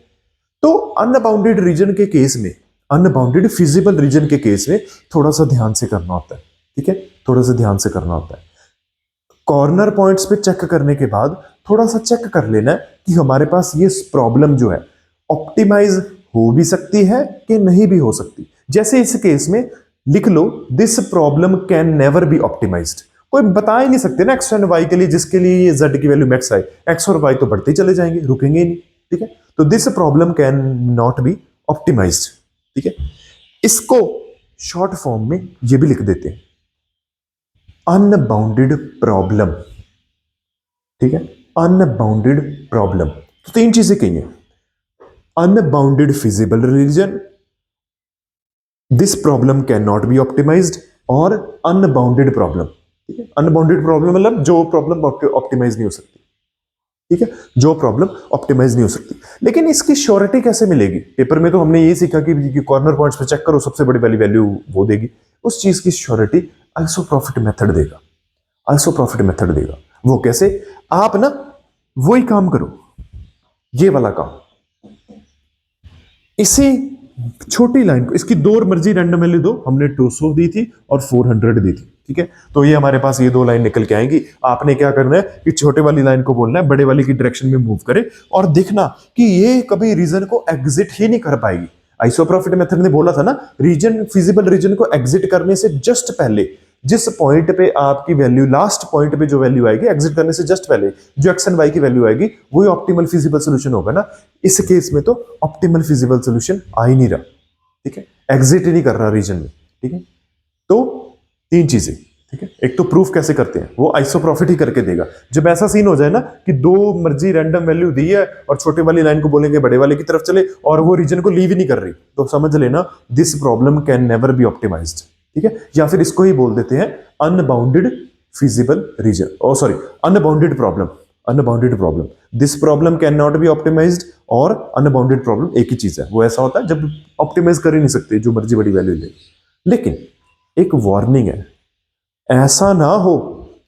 तो अनबाउंडेड रीजन के केस में, अनबाउंडेड फिजिबल रीजन के केस में थोड़ा सा ध्यान से करना होता है, ठीक है, थोड़ा सा ध्यान से करना होता है। कॉर्नर पॉइंट्स पे चेक करने के बाद थोड़ा सा चेक कर लेना है कि हमारे पास ये प्रॉब्लम जो है ऑप्टिमाइज हो भी सकती है कि नहीं भी हो सकती। जैसे इस केस में लिख लो, this problem can never be optimized. कोई बता ही नहीं सकते ना एक्स एंड वाई के लिए, जिसके लिए ये जेड की वैल्यू मैक्स आए, एक्स और वाई तो बढ़ते ही चले जाएंगे, रुकेंगे ही नहीं। ठीक है, तो this problem can not be optimised. ठीक है, इसको शॉर्ट फॉर्म में ये भी लिख देते हैं, अनबाउंडेड प्रॉब्लम। ठीक है, अनबाउंडेड प्रॉब्लम। तो तीन चीजें कही हैं, unbounded feasible region, this problem can not be optimised, और अनबाउंडेड प्रॉब्लम। ठीक है, अनबाउंडेड प्रॉब्लम मतलब जो प्रॉब्लम ऑप्टिमाइज नहीं हो सकती। ठीक है, जो प्रॉब्लम ऑप्टिमाइज नहीं हो सकती। लेकिन इसकी श्योरिटी कैसे मिलेगी? पेपर में तो हमने ये सीखा कि कॉर्नर पॉइंट्स पे चेक करो, सबसे बड़ी वाली वैल्यू वो देगी। उस चीज की श्योरिटी आइसोप्रॉफिट मेथड देगा। आइसोप्रॉफिट मेथड देगा। वो कैसे? आप ना वही काम करो, ये वाला काम, इसी छोटी लाइन को, इसकी दो मर्जी रैंडम वैल्यू दो, हमने 200 दी थी और 400 दी थी। ठीक है, तो ये हमारे पास ये दो लाइन निकल के आएंगी। आपने क्या करना है कि छोटे वाली लाइन को बोलना है बड़े वाली की डायरेक्शन में मूव करे, और देखना कि ये कभी रीजन को एग्जिट ही नहीं कर पाएगी। आइसोप्रॉफिट मेथड ने बोला था ना, रीजन, फिजिबल रीजन को एग्जिट करने से जस्ट पहले, जिस पॉइंट पे आपकी वैल्यू, लास्ट पॉइंट पे जो वैल्यू आएगी एग्जिट करने से जस्ट पहले, जो एक्स एंड वाई की वैल्यू आएगी, वही ऑप्टिमल फिजिबल सॉल्यूशन होगा ना। इस केस में तो ऑप्टिमल फिजिबल सॉल्यूशन आ ही नहीं रहा। ठीक है, एग्जिट ही नहीं कर रहा रीजन में। ठीक है, तो तीन चीजें। ठीक है, एक तो प्रूफ कैसे करते हैं, वो आइसोप्रॉफिट ही करके देगा। जब ऐसा सीन हो जाए ना कि दो मर्जी रैंडम वैल्यू दी है और छोटे वाली लाइन को बोलेंगे बड़े वाले की तरफ चले, और वो रीजन को लीव ही नहीं कर रही, तो समझ लेना this problem can never be optimised. ठीक है, या फिर इसको ही बोल देते हैं unbounded feasible region, oh sorry, unbounded problem. Unbounded problem, this problem can not be optimised, और अनबाउंडेड प्रॉब्लम एक ही चीज है। वो ऐसा होता है जब ऑप्टिमाइज कर ही नहीं सकते, जो मर्जी बड़ी वैल्यू ले। लेकिन एक वार्निंग है, ऐसा ना हो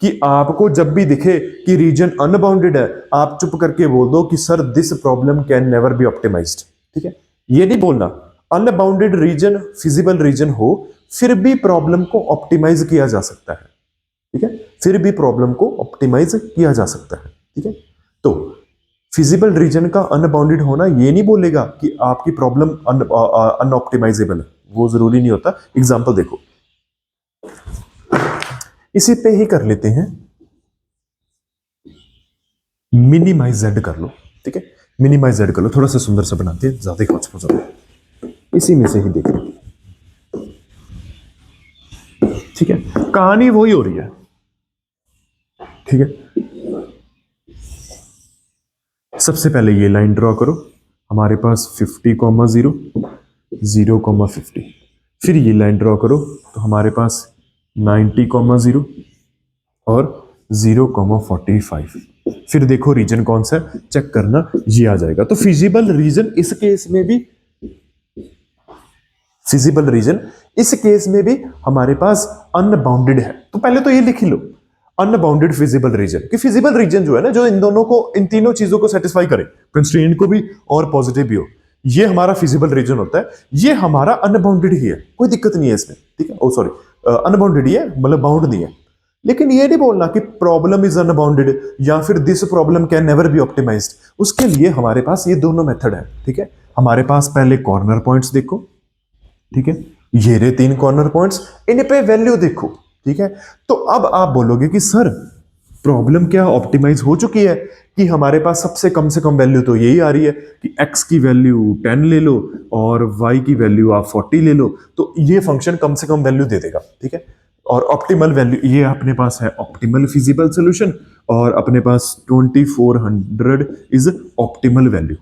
कि आपको जब भी दिखे कि रीजन अनबाउंडेड है, आप चुप करके बोल दो कि sir this problem can never be optimised. ठीक है, ये नहीं बोलना। अनबाउंडेड रीजन, फिजिबल रीजन हो, फिर भी प्रॉब्लम को ऑप्टिमाइज किया जा सकता है। ठीक है, फिर भी प्रॉब्लम को ऑप्टिमाइज किया जा सकता है। ठीक है, तो फिजिबल रीजन का अनबाउंडेड होना ये नहीं बोलेगा कि आपकी प्रॉब्लम अनऑप्टिमाइजेबल है, वो जरूरी नहीं होता। एग्जांपल देखो, इसी पे ही कर लेते हैं, मिनिमाइज जेड कर लो। ठीक है, मिनिमाइज जेड कर लो, थोड़ा सा सुंदर सा बनाते हैं, ज्यादा खोज हो जाता है। इसी में से ही देख लेते हैं। ठीक है, कहानी वही हो रही है। ठीक है, सबसे पहले ये लाइन ड्रॉ करो, हमारे पास 50,0, 0,50। फिर ये लाइन ड्रॉ करो तो हमारे पास 90,0 और 0,45। फिर देखो रीजन कौन सा है, चेक करना, ये आ जाएगा। तो फिजिबल रीजन इस केस में भी, फिजिबल रीजन इस केस में भी हमारे पास अनबाउंडेड है। तो पहले तो ये लिख ही लो, अनबाउंडेड फिजिबल रीजन, कि फिजिबल रीजन जो है ना, जो इन दोनों को, इन तीनों चीजों को सेटिस्फाई करे, कंस्ट्रेंट को भी और पॉजिटिव भी हो, ये हमारा फिजिबल रीजन होता है। ये हमारा अनबाउंडेड ही है, कोई दिक्कत नहीं है इसमें। ठीक है, ओ सॉरी, अनबाउंडेड ही है, मतलब बाउंड नहीं है। लेकिन ये नहीं बोलना कि प्रॉब्लम इज अनबाउंडेड या फिर this problem can never be optimised. उसके लिए हमारे पास ये दोनों मेथड है। ठीक है, हमारे पास पहले कॉर्नर पॉइंट्स देखो। ठीक है, ये रहे 3 कॉर्नर पॉइंट्स, इन पे वैल्यू देखो। ठीक है, तो अब आप बोलोगे कि सर प्रॉब्लम क्या ऑप्टिमाइज हो चुकी है, कि हमारे पास सबसे कम से कम वैल्यू तो यही आ रही है कि x की वैल्यू 10 ले लो और y की वैल्यू आप 40 ले लो, तो ये फंक्शन कम से कम वैल्यू दे देगा। ठीक है, और ऑप्टिमल वैल्यू, ये अपने पास है ऑप्टिमल फिजिबल सॉल्यूशन, और अपने पास 2400 इज ऑप्टिमल वैल्यू।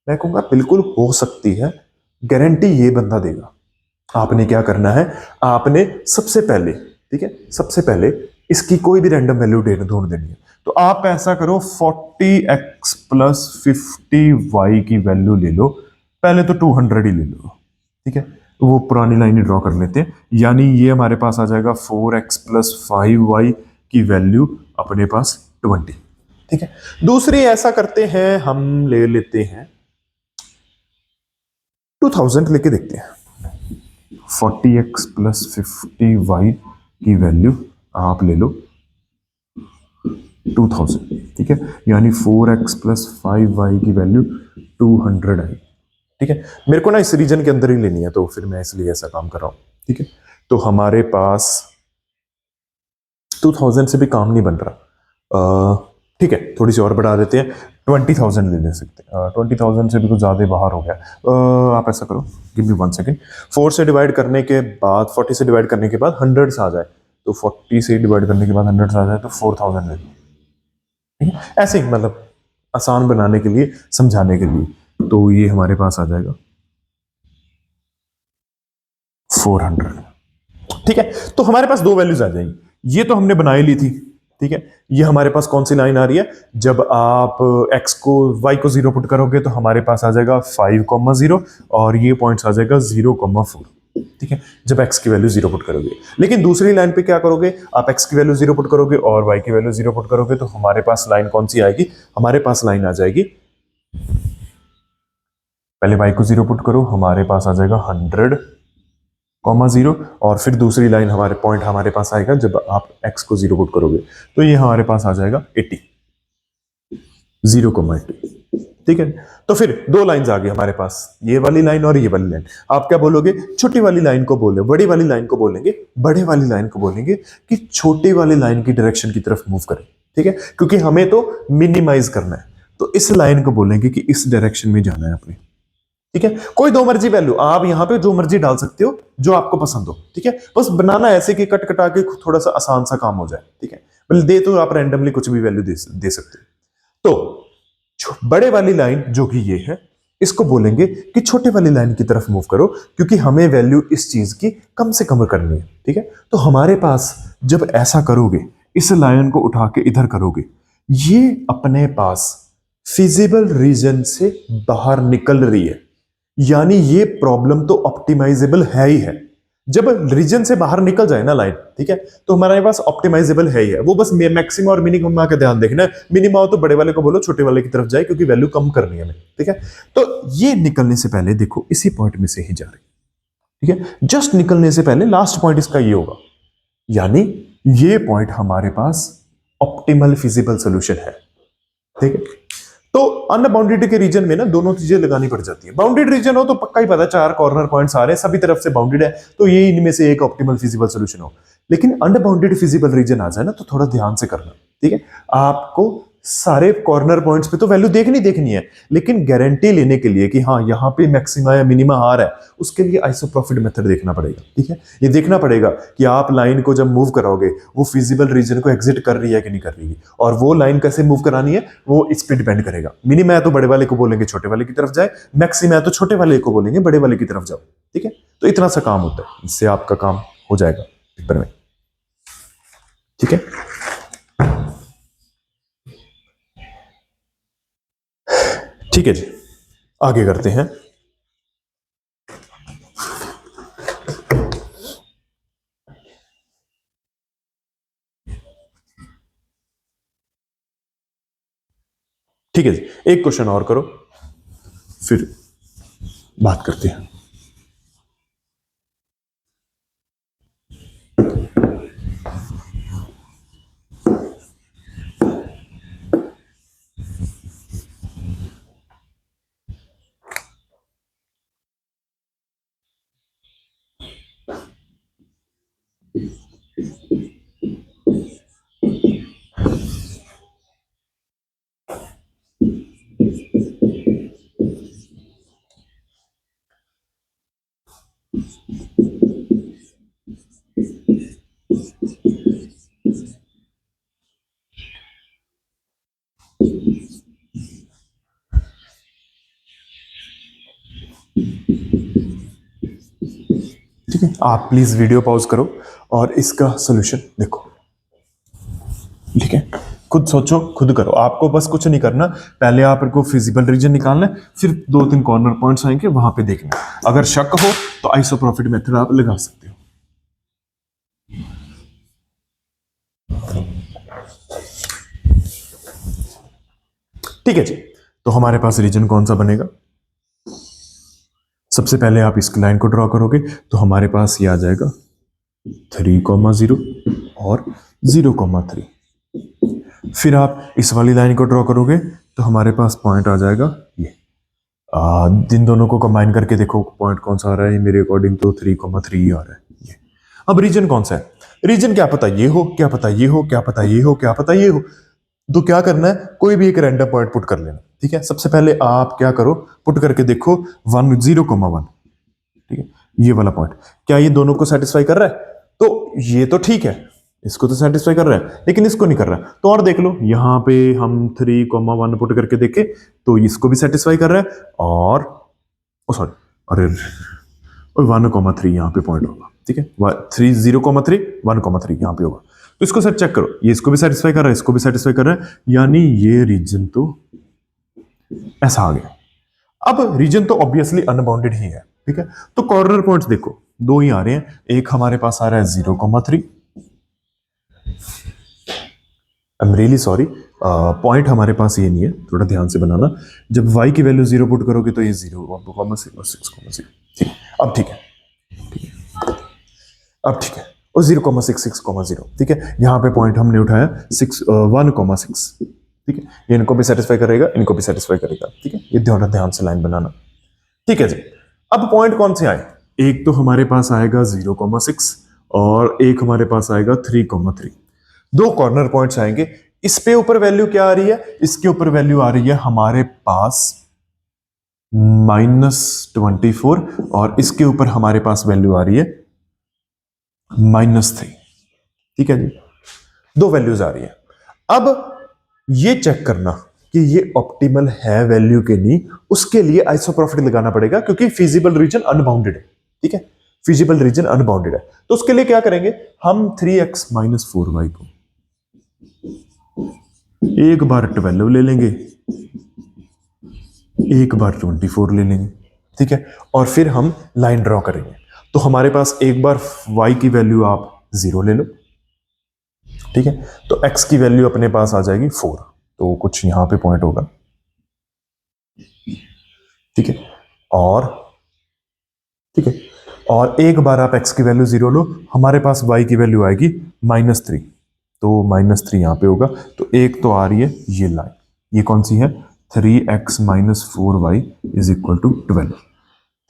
मैं कहूंगा बिल्कुल हो सकती है, गारंटी ये बंदा देगा। आपने क्या करना है, आपने सबसे पहले, ठीक है, सबसे पहले इसकी कोई भी रैंडम वैल्यू ढूंढ देनी है। तो आप ऐसा करो, 40x प्लस 50y की वैल्यू ले लो, पहले तो 200 ही ले लो। ठीक है, तो वो पुरानी लाइन ही ड्रॉ कर लेते हैं, यानी ये हमारे पास आ जाएगा 4x प्लस 5y की वैल्यू अपने पास 20। ठीक है, दूसरी ऐसा करते हैं, हम ले लेते हैं 2000 लेके देखते हैं। 40x प्लस 50y की वैल्यू आप ले लो 2000, ठीक है, यानी 4x प्लस 5y की वैल्यू 200 आई। ठीक है, मेरे को ना इस रीजन के अंदर ही लेनी है, तो फिर मैं इसलिए ऐसा काम कर रहा हूं। ठीक है, तो हमारे पास 2000 से भी काम नहीं बन रहा। ठीक है, थोड़ी सी और बढ़ा देते हैं, 20,000 ले सकते हैं। 20,000 से भी कुछ ज़्यादा बाहर हो गया। आप ऐसा करो, गिव मी 1 सेकेंड। 4 से डिवाइड करने के बाद, 40 से डिवाइड करने के बाद 100 आ जाए, तो 40 से डिवाइड करने के बाद 100 आ जाए तो 4000 ले लो। ठीक है, ऐसे ही मतलब आसान बनाने के लिए, समझाने के लिए। तो ये हमारे पास आ जाएगा 400। ठीक है, तो हमारे पास दो वैल्यूज आ जाएंगी। ये तो हमने बना ही ली थी। ठीक है, ये हमारे पास कौन सी लाइन आ रही है, जब आप x को y को 0 पुट करोगे तो हमारे पास आ जाएगा 5,0 और ये पॉइंट्स आ जाएगा 0,4। ठीक है, जब x की वैल्यू 0 पुट करोगे। लेकिन दूसरी लाइन पे क्या करोगे, आप x की वैल्यू 0 पुट करोगे और y की वैल्यू 0 पुट करोगे, तो हमारे पास लाइन कौन सी आएगी, हमारे पास लाइन आ जाएगी, पहले y को 0 पुट करो, हमारे पास आ जाएगा 100,0, और फिर दूसरी लाइन हमारे पॉइंट हमारे पास आएगा जब आप x को 0 पुट करोगे, तो ये हमारे पास आ जाएगा 80, 0,80। ठीक है, तो फिर दो लाइंस आ गई हमारे पास, ये वाली लाइन और ये वाली लाइन। आप क्या बोलोगे, छोटी वाली लाइन को बोले, बड़ी वाली लाइन को बोलेंगे, बड़े वाली लाइन को बोलेंगे कि छोटी वाली लाइन की डायरेक्शन की तरफ मूव करें। ठीक है, क्योंकि हमें तो मिनिमाइज करना है, तो इस लाइन को बोलेंगे कि इस डायरेक्शन में जाना है अपने। ठीक है, कोई दो मर्जी वैल्यू आप यहां पे जो मर्जी डाल सकते हो, जो आपको पसंद हो। ठीक है, बस बनाना ऐसे कि कट कटा के थोड़ा सा आसान सा काम हो जाए। ठीक है, मतलब दे तो आप रैंडमली कुछ भी वैल्यू दे सकते हो। तो बड़े वाली लाइन जो कि ये है, इसको बोलेंगे कि छोटे वाली लाइन की तरफ मूव करो, क्योंकि हमें वैल्यू इस चीज की कम से कम करनी है। ठीक है, तो हमारे पास जब ऐसा करोगे, इस लाइन को उठा के इधर करोगे, ये अपने पास फिजिबल रीजन से बाहर निकल रही है, यानी ये प्रॉब्लम तो ऑप्टिमाइजेबल है ही है। जब रीजन से बाहर निकल जाए ना लाइन, ठीक है, तो हमारे पास ऑप्टिमाइजेबल है ही है। वो बस मैक्सिमम और मिनिमम का ध्यान देखना है। मिनिमम तो बड़े वाले को बोलो छोटे वाले की तरफ जाए, क्योंकि वैल्यू कम करनी है हमें। ठीक है, तो ये निकलने से पहले देखो इसी पॉइंट में से ही जा रही। ठीक है, जस्ट निकलने से पहले लास्ट पॉइंट इसका ये होगा, यानी ये पॉइंट हमारे पास ऑप्टिमल फिजिबल सोल्यूशन है। ठीक है, तो अनबाउंडेड के रीजन में ना दोनों चीजें लगानी पड़ जाती है। बाउंडेड रीजन हो तो पक्का ही पता है, चार कॉर्नर पॉइंट्स आ रहे हैं, सभी तरफ से बाउंडेड है, तो ये इनमें से एक ऑप्टिमल फिजिबल सॉल्यूशन हो। लेकिन अनबाउंडेड फिजिबल रीजन आ जाए ना, तो थोड़ा ध्यान से करना। ठीक है, आपको सारे कॉर्नर पॉइंट्स पे तो वैल्यू देखनी है, लेकिन गारंटी लेने के लिए कि हाँ यहाँ पे मैक्सिमा या मिनिमा आ रहा है, उसके लिए आइसोप्रॉफिट मेथड देखना पड़ेगा। ठीक है, ये देखना पड़ेगा कि आप लाइन को जब मूव कराओगे, वो फिजिबल रीजन को एग्जिट कर रही है कि नहीं कर रही है, और वो लाइन कैसे मूव करानी है वो इस पे डिपेंड करेगा। मिनिमा है तो बड़े वाले को बोलेंगे छोटे वाले की तरफ जाए, मैक्सिमा है तो छोटे वाले को बोलेंगे बड़े वाले की तरफ जाओ। ठीक है, तो इतना सा काम होता है, इससे आपका काम हो जाएगा पेपर में। ठीक है, ठीक है जी, आगे करते हैं। ठीक है जी, एक क्वेश्चन और करो, फिर बात करते हैं। ठीक है, आप प्लीज वीडियो पॉज करो और इसका सोल्यूशन देखो। ठीक है, खुद सोचो, खुद करो, आपको बस कुछ नहीं करना। पहले आपको फिजिबल रीजन निकालना है, फिर 2-3 कॉर्नर पॉइंट्स आएंगे वहां पे देखना। अगर शक हो तो आइसोप्रॉफिट मेथड आप लगा सकते हो। ठीक है जी, तो हमारे पास रीजन कौन सा बनेगा, सबसे पहले आप इस लाइन को ड्रॉ करोगे, तो हमारे पास ये आ जाएगा 3,0 और 0,3। फिर आप इस वाली लाइन को ड्रॉ करोगे तो हमारे पास पॉइंट आ जाएगा ये। इन दोनों को कंबाइन करके देखो पॉइंट कौन सा आ रहा है, मेरे अकॉर्डिंग तो 3,3 आ रहा है ये। अब रीजन कौन सा है? रीजन क्या पता ये हो, क्या पता ये हो, क्या पता ये हो, क्या पता ये हो। तो क्या करना है, कोई भी एक रैंडम पॉइंट पुट कर लेना। ठीक है, सबसे पहले आप क्या करो, पुट करके देखो 1 0,1। ठीक है, ये वाला पॉइंट क्या ये दोनों को सेटिस्फाई कर रहा है? तो ये तो ठीक है, इसको तो सेटिस्फाई कर रहा है, लेकिन इसको नहीं कर रहा। तो और देख लो, यहां पे हम 3,1 पुट करके देखे तो इसको भी सेटिस्फाई कर रहा है, और सॉरी, अरे 1,3 यहाँ पे पॉइंट होगा। ठीक है, 0,3 1,3 यहाँ पे होगा। तो इसको सर चेक करो, ये इसको भी सेटिस्फाई कर रहा है, इसको भी सेटिस्फाई कर रहा है, यानी ये रीजन तो ऐसा आ गया। अब रीजन तो ऑब्वियसली अनबाउंडेड ही है। ठीक है, तो कॉर्नर पॉइंट्स देखो दो ही आ रहे हैं, एक हमारे पास आ रहा है 0,3। I am really sorry, point हमारे पास ये नहीं है, थोड़ा ध्यान से बनाना। जब y की वैल्यू 0 पुट करोगे तो ये 0,6 ठीक है, अब ठीक है, अब ठीक है, और 0,66,0। ठीक है, यहां पे पॉइंट हमने उठाया 1,6। ठीक है, ये इनको भी सेटिस्फाई करेगा, इनको भी सेटिस्फाई करेगा। ठीक है, ये ध्यान से लाइन बनाना। ठीक है जी, अब पॉइंट कौन से आए? एक तो हमारे पास आएगा 0,6 और एक हमारे पास आएगा 3,3। दो कॉर्नर पॉइंट्स आएंगे। इस पे ऊपर वैल्यू क्या आ रही है? इसके ऊपर वैल्यू आ रही है हमारे पास -24 और इसके ऊपर हमारे पास वैल्यू आ रही है -3। ठीक है जी, दो वैल्यूज आ रही है। अब ये चेक करना कि ये ऑप्टिमल है वैल्यू के नहीं, उसके लिए आइसोप्रोफिट लगाना पड़ेगा, क्योंकि फिजिबल रीजन अनबाउंडेड है। ठीक है, फिजिबल रीजन अनबाउंडेड है, तो उसके लिए क्या करेंगे हम 3x - 4y को एक बार 12 ले लेंगे, एक बार 24 ले लेंगे। ठीक है, और फिर हम लाइन ड्रॉ करेंगे। तो हमारे पास एक बार y की वैल्यू आप 0 ले लो। ठीक है, तो x की वैल्यू अपने पास आ जाएगी 4, तो कुछ यहां पे पॉइंट होगा। ठीक है, और ठीक है, और एक बार आप x की वैल्यू 0 लो, हमारे पास y की वैल्यू आएगी -3, तो -3 यहां पे होगा। तो एक तो आ रही है ये लाइन, ये कौन सी है? 3x - 4y = 12।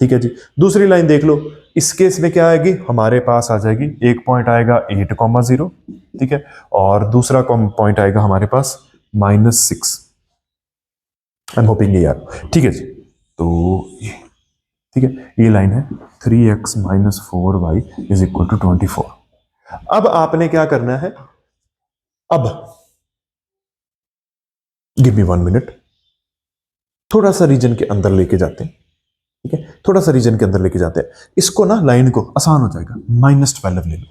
ठीक है जी, दूसरी लाइन देख लो, इस केस में क्या आएगी? हमारे पास आ जाएगी, एक पॉइंट आएगा 8,0। ठीक है, और दूसरा पॉइंट आएगा हमारे पास -6। आई एम होपिंग यार। ठीक है जी, तो ये ठीक है, ये लाइन है 3x - 4y = 24। अब आपने क्या करना है, अब गिव मी 1 मिनट, थोड़ा सा रीजन के अंदर लेके जाते हैं। ठीक है, थोड़ा सा रीजन के अंदर लेके जाते हैं इसको ना, लाइन को आसान हो जाएगा, -12 ले लो।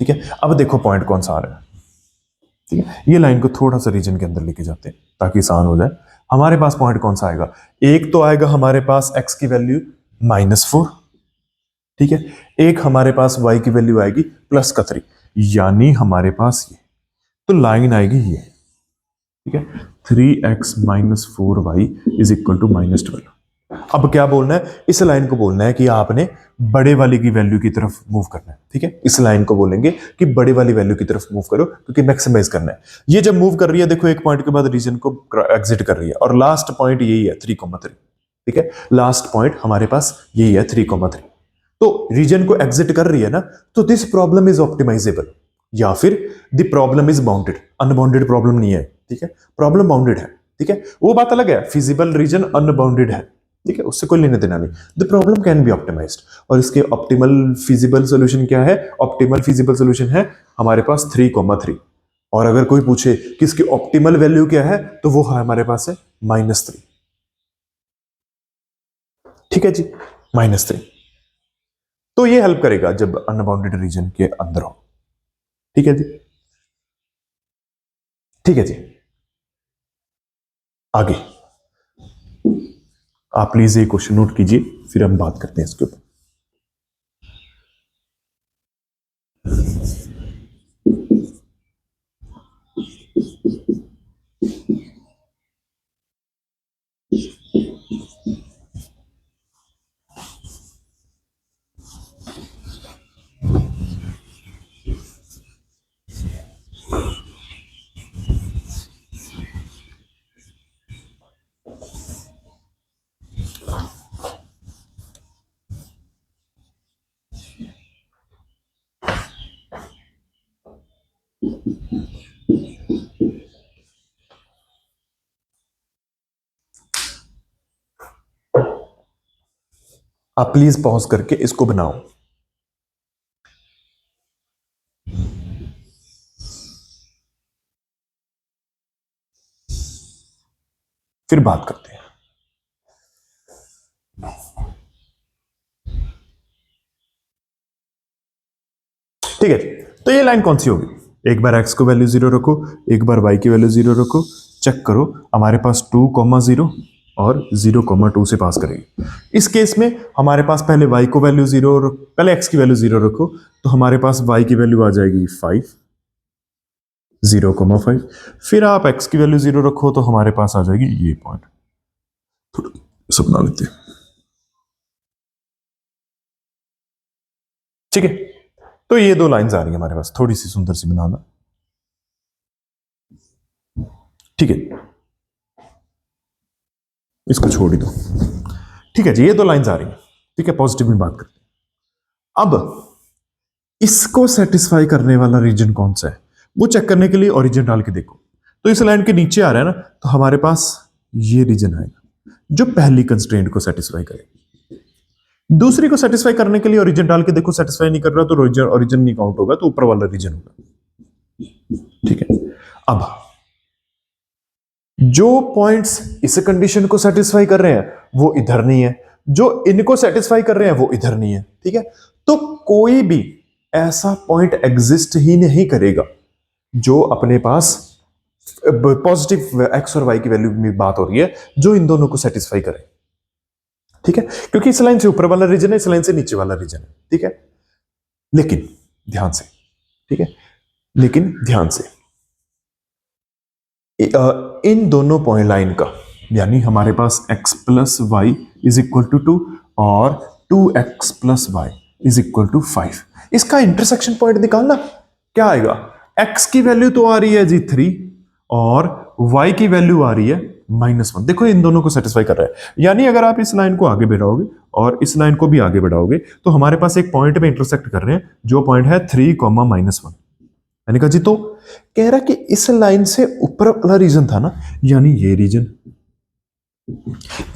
ठीक है, अब देखो पॉइंट कौन सा आ रहा है। ठीक है, ये लाइन को थोड़ा सा रीजन के अंदर लेके जाते हैं ताकि आसान हो जाए। हमारे पास पॉइंट कौन सा आएगा? एक तो आएगा हमारे पास x की वैल्यू -4। ठीक है, एक हमारे पास y की वैल्यू आएगी +3, यानी हमारे पास ये, तो लाइन आएगी ये। ठीक है, 3x - 4y = -12। अब क्या बोलना है? इस लाइन को बोलना है कि आपने बड़े वाली की वैल्यू की तरफ मूव करना है। ठीक है, इस लाइन को बोलेंगे कि बड़े वाली वैल्यू की तरफ मूव करो, क्योंकि मैक्सिमाइज करना है। ये जब मूव कर रही है, देखो एक पॉइंट के बाद रीजन को एग्जिट कर रही है, और लास्ट पॉइंट यही है 3,3। ठीक है, लास्ट पॉइंट हमारे पास यही है 3,3। तो रीजन को एग्जिट कर रही है ना, तो दिस प्रॉब्लम इज ऑप्टिमाइजेबल, या फिर the problem is bounded. Unbounded problem नहीं है। ठीक है, प्रॉब्लम बाउंडेड है। ठीक है, वो बात अलग है, फिजिबल रीजन अनबाउंडेड है। ठीक है, उससे कोई लेने देना नहीं। The problem can be optimised, और इसके ऑप्टिमल फिजिबल सोल्यूशन क्या है? ऑप्टिमल फिजिबल सोल्यूशन है हमारे पास 3,3। और अगर कोई पूछे कि इसकी ऑप्टिमल वैल्यू क्या है, तो वो है हमारे पास है -3। ठीक है जी, -3। तो ये हेल्प करेगा जब अनबाउंडेड रीजन के अंदर हो। ठीक है जी, ठीक है जी, आगे आप प्लीज ये क्वेश्चन नोट कीजिए, फिर हम बात करते हैं इसके ऊपर। आप प्लीज पॉज करके इसको बनाओ। फिर बात करते हैं। ठीक है, तो ये लाइन कौन सी होगी? एक बार x को वैल्यू 0 रखो, एक बार y की वैल्यू 0 रखो, चेक करो हमारे पास 2,0 और 0,2 से पास करेगी। इस केस में हमारे पास पहले y को वैल्यू 0, पहले x की वैल्यू 0 रखो, तो हमारे पास y की वैल्यू आ जाएगी 5, 0,5। फिर आप x की वैल्यू 0 रखो तो हमारे पास आ जाएगी ये पॉइंट। थोड़ा सपना लेते हैं। ठीक है, तो ये दो लाइंस आ रही है हमारे पास, थोड़ी सी सुंदर सी बनाना। ठीक है, इसको छोड़ ही दो। ठीक है जी, ये दो लाइंस आ रही हैं। ठीक है, पॉजिटिव में बात करते हैं। अब इसको सेटिस्फाई करने वाला रीजन कौन सा है वो चेक करने के लिए ओरिजिन डाल के देखो। तो इस लाइन के नीचे आ रहा है ना, तो हमारे पास ये रीजन आएगा जो पहली कंस्ट्रेंट को सेटिस्फाई करे। दूसरी को सेटिस्फाई करने के लिए ओरिजिन डाल के देखो, सेटिस्फाई नहीं कर रहा तो ओरिजिन नहीं काउंट होगा, तो ऊपर वाला रीजन होगा। ठीक है, अब जो पॉइंट्स इस कंडीशन को सेटिस्फाई कर रहे हैं वो इधर नहीं है, जो इनको सेटिस्फाई कर रहे हैं वो इधर नहीं है। ठीक है, तो कोई भी ऐसा पॉइंट एग्जिस्ट ही नहीं करेगा जो अपने पास पॉजिटिव एक्स और वाई की वैल्यू में बात हो रही है जो इन दोनों को सेटिस्फाई करे। ठीक है, क्योंकि इस लाइन से ऊपर वाला रीजन है, इस लाइन से नीचे वाला रीजन है। ठीक है, लेकिन ध्यान से, ठीक है, लेकिन ध्यान से इन दोनों पॉइंट लाइन का, यानी हमारे पास x plus Y is equal to 2 और 2x plus Y is equal to 5, इसका इंटरसेक्शन पॉइंट निकालना। क्या आएगा? x की वैल्यू तो आ रही है जी 3 और y की वैल्यू आ रही है -1। देखो इन दोनों को सेटिस्फाई कर रहा है, यानी अगर आप इस लाइन को आगे बढ़ाओगे और इस लाइन को भी आगे बढ़ाओगे तो हमारे पास एक पॉइंट पे इंटरसेक्ट कर रहे हैं जो पॉइंट है 3, -1। मैंने कहा जी, तो कह रहा कि इस लाइन से ऊपर वाला रीजन था ना, यानी ये रीजन,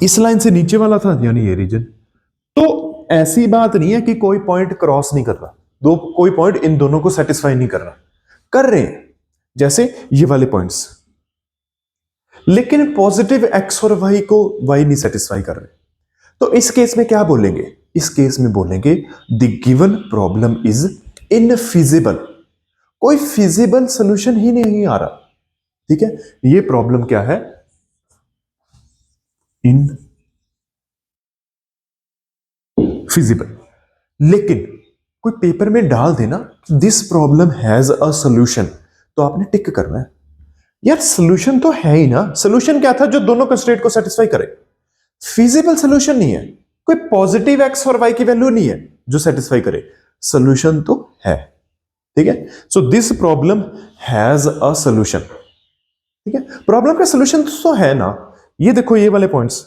इस लाइन से नीचे वाला था यानी ये रीजन। तो ऐसी बात नहीं है कि कोई पॉइंट क्रॉस नहीं कर रहा, दो कोई पॉइंट इन दोनों को सेटिस्फाई नहीं कर रहा, कर रहे हैं, जैसे ये वाले पॉइंट्स, लेकिन पॉजिटिव एक्स और वाई को वाई नहीं सेटिस्फाई कर रहे। तो इस केस में क्या बोलेंगे? इस केस में बोलेंगे the given problem is infeasible. कोई फिजिबल सॉल्यूशन ही नहीं आ रहा। ठीक है, ये प्रॉब्लम क्या है? इन फिजिबल। लेकिन कोई पेपर में डाल देना this problem has a solution, तो आपने टिक करना है। यार सॉल्यूशन तो है ही ना। सॉल्यूशन क्या था? जो दोनों कंस्ट्रेंट को सेटिस्फाई करे। फिजिबल सॉल्यूशन नहीं है, कोई पॉजिटिव एक्स और वाई की वैल्यू नहीं है जो सेटिस्फाई करे। सॉल्यूशन तो है। ठीक है, so this problem has a solution. ठीक है, प्रॉब्लम का सॉल्यूशन तो है ना। ये देखो, ये वाले पॉइंट्स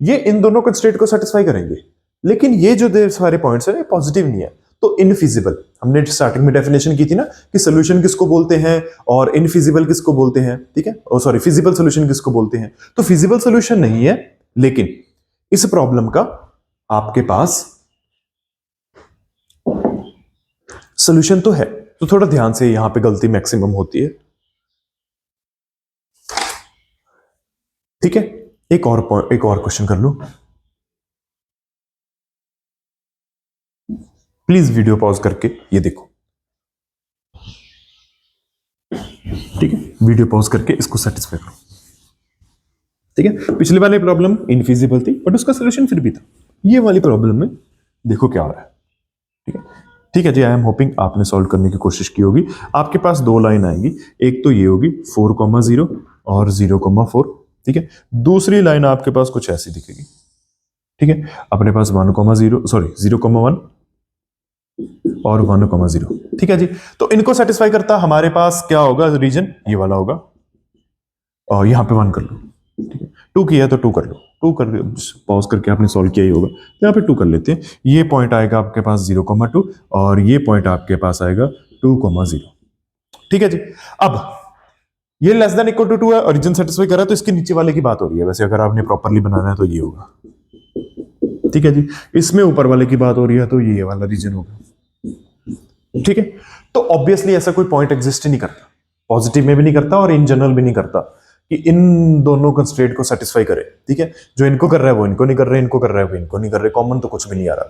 ये इन दोनों कंस्ट्रेंट को सेटिस्फाई करेंगे, लेकिन ये जो सारे पॉइंट्स है पॉजिटिव नहीं है, तो इनफिजिबल। हमने स्टार्टिंग में डेफिनेशन की थी ना कि सॉल्यूशन किसको बोलते हैं और इनफिजिबल किसको बोलते हैं। ठीक है, ओ सॉरी, फिजिबल सॉल्यूशन किसको बोलते हैं। तो फिजिबल सॉल्यूशन नहीं है, लेकिन इस प्रॉब्लम का आपके पास सॉल्यूशन तो है। तो थोड़ा ध्यान से, यहां पे गलती मैक्सिमम होती है। ठीक है, एक और क्वेश्चन कर लो। प्लीज वीडियो पॉज करके ये देखो। ठीक है, वीडियो पॉज करके इसको सेटिस्फाई करो। ठीक है, पिछले वाले प्रॉब्लम इनफिजिबल थी बट उसका सॉल्यूशन फिर भी था। ये वाली प्रॉब्लम में देखो क्या हो रहा है। ठीक है, ठीक है जी, आई एम होपिंग आपने सॉल्व करने की कोशिश की होगी। आपके पास दो लाइन आएंगी, एक तो ये होगी 4,0 और 0,4। ठीक है, दूसरी लाइन आपके पास कुछ ऐसी दिखेगी। ठीक है, अपने पास 1,0 सॉरी 0,1 और 1,0। ठीक है जी, तो इनको सेटिस्फाई करता हमारे पास क्या होगा? रीजन ये वाला होगा, और यहां पे 1 कर लो। ठीक है, 2 किया तो 2 कर लो, 2 कर पॉज करके आपने सॉल्व किया ही होगा, यहाँ पे 2 कर लेते हैं। ये पॉइंट आएगा आपके पास 0,2 और ये पॉइंट आपके पास आएगा 2,0। ठीक है जी। अब ये लेस देन इक्वल टू 2 है, ओरिजिन सेटिस्फाई कर रहा है, तो इसके नीचे वाले की बात हो रही है। वैसे अगर आपने प्रॉपरली बनाना है तो ये होगा, ठीक है जी। इसमें ऊपर वाले की बात हो रही है तो ये वाला रीजन होगा, ठीक है। तो ऑब्वियसली ऐसा कोई पॉइंट एग्जिस्ट ही नहीं करता, पॉजिटिव में भी नहीं करता और इन जनरल भी नहीं करता कि इन दोनों कंस्ट्रेंट को सेटिस्फाई करे, ठीक है। जो इनको कर रहा है वो इनको नहीं कर रहे, इनको कर रहा है वो इनको नहीं कर रहे, कॉमन तो कुछ भी नहीं आ रहा।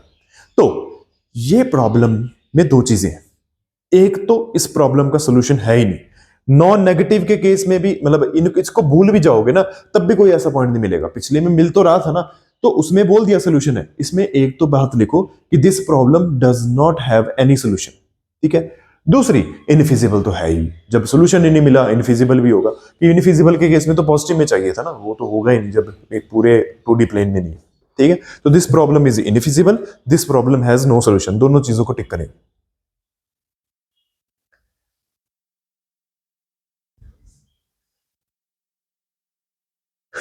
तो ये प्रॉब्लम में दो चीजें हैं। एक तो इस प्रॉब्लम का सोल्यूशन है ही नहीं, नॉन नेगेटिव के केस में भी, मतलब इसको भूल भी जाओगे ना तब भी कोई ऐसा पॉइंट नहीं मिलेगा। पिछले में मिल तो रहा था ना, तो उसमें बोल दिया सोल्यूशन है। इसमें एक तो बात लिखो कि this problem does not have any solution, ठीक है। दूसरी, इनफिजिबल तो है ही, जब सोल्यूशन ही नहीं मिला इनफिजिबल भी होगा। कि इनफिजिबल के केस में तो पॉजिटिव में चाहिए था ना, वो तो होगा ही नहीं जब एक पूरे 2D प्लेन में नहीं, ठीक है। तो this problem is infeasible, this problem has no solution, दोनों चीजों को टिक करें।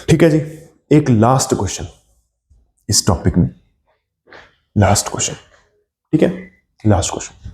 ठीक है जी। एक लास्ट क्वेश्चन इस टॉपिक में, लास्ट क्वेश्चन, ठीक है, लास्ट क्वेश्चन।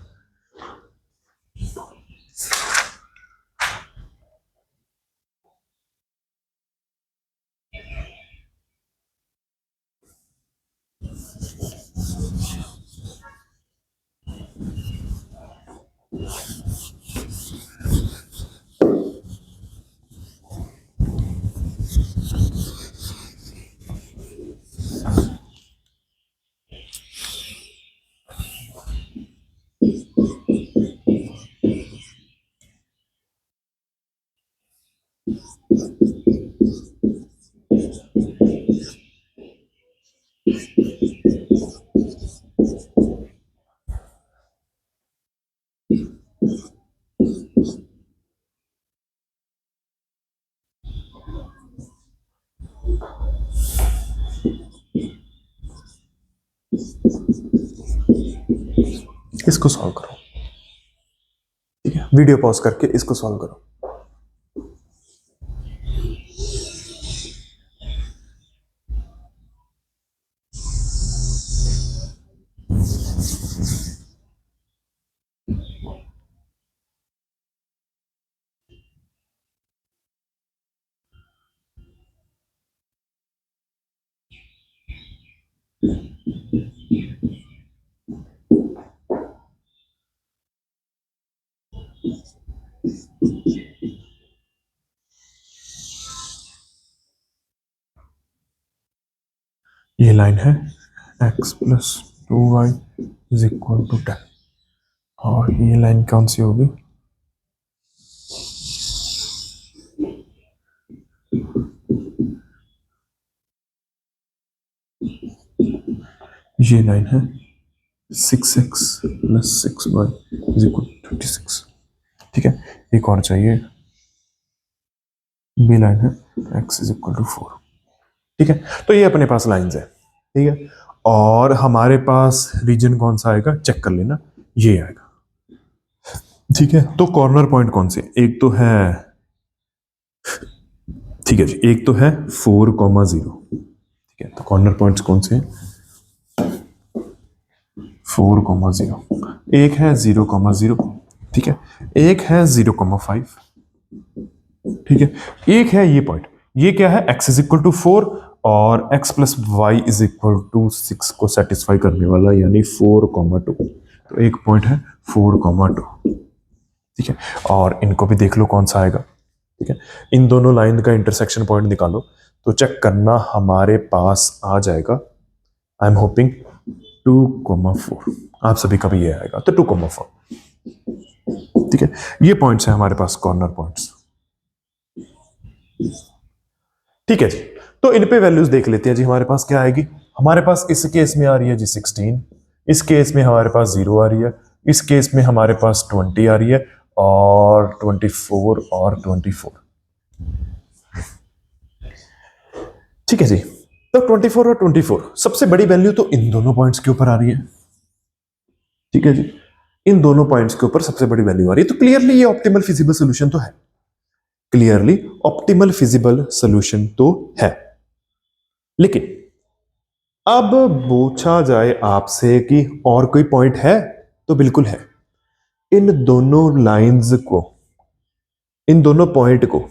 इसको सॉल्व करो, ठीक है। वीडियो पॉज करके इसको सॉल्व करो। ये लाइन है x plus 2y is equal to 10, और ये लाइन कौन सी होगी? ये लाइन है 6x plus 6y is equal to 36, ठीक है। एक और चाहिए, बी लाइन है x इज इक्वल टू 4, ठीक है। तो ये अपने पास लाइंस है, ठीक है। और हमारे पास रीजन कौन सा आएगा चेक कर लेना, ये आएगा, ठीक है। तो कॉर्नर पॉइंट कौन से? एक तो है, ठीक है जी, एक तो है 4,0, ठीक है। तो कॉर्नर पॉइंट्स कौन से हैं? 4,0, एक है 0,0, ठीक है। एक है 0,5, ठीक है। एक है ये पॉइंट, ये क्या है? x इज इक्वल टू 4 और x plus Y is equal to 6 को सेटिस्फाई करने वाला, यानी 4,2। तो एक पॉइंट है 4,2, ठीक है। और इनको भी देख लो कौन सा आएगा, ठीक है। इन दोनों लाइन का इंटरसेक्शन पॉइंट निकालो तो चेक करना हमारे पास आ जाएगा, आई एम होपिंग 2,4। आप सभी का भी ये आएगा, तो 2,4, ठीक है। ये पॉइंट्स है हमारे पास कॉर्नर पॉइंट्स, ठीक है जी। तो इन पे वैल्यूज देख लेते हैं जी। हमारे पास क्या आएगी? हमारे पास इस केस में आ रही है जी 16, इस केस में हमारे पास 0 आ रही है, इस केस में हमारे पास 20 आ रही है, और 24 और 24, ठीक है जी। तो 24 और 24 सबसे बड़ी वैल्यू तो इन दोनों पॉइंट्स के ऊपर आ रही है, ठीक है जी। इन दोनों पॉइंट्स के ऊपर सबसे बड़ी वैल्यू आ रही है, तो क्लियरली ये ऑप्टिमल फिजिबल सोल्यूशन तो है, क्लियरली ऑप्टिमल फिजिबल सोल्यूशन तो है। लेकिन अब पूछा जाए आपसे कि और कोई पॉइंट है, तो बिल्कुल है। इन दोनों लाइंस को इन दोनों पॉइंट को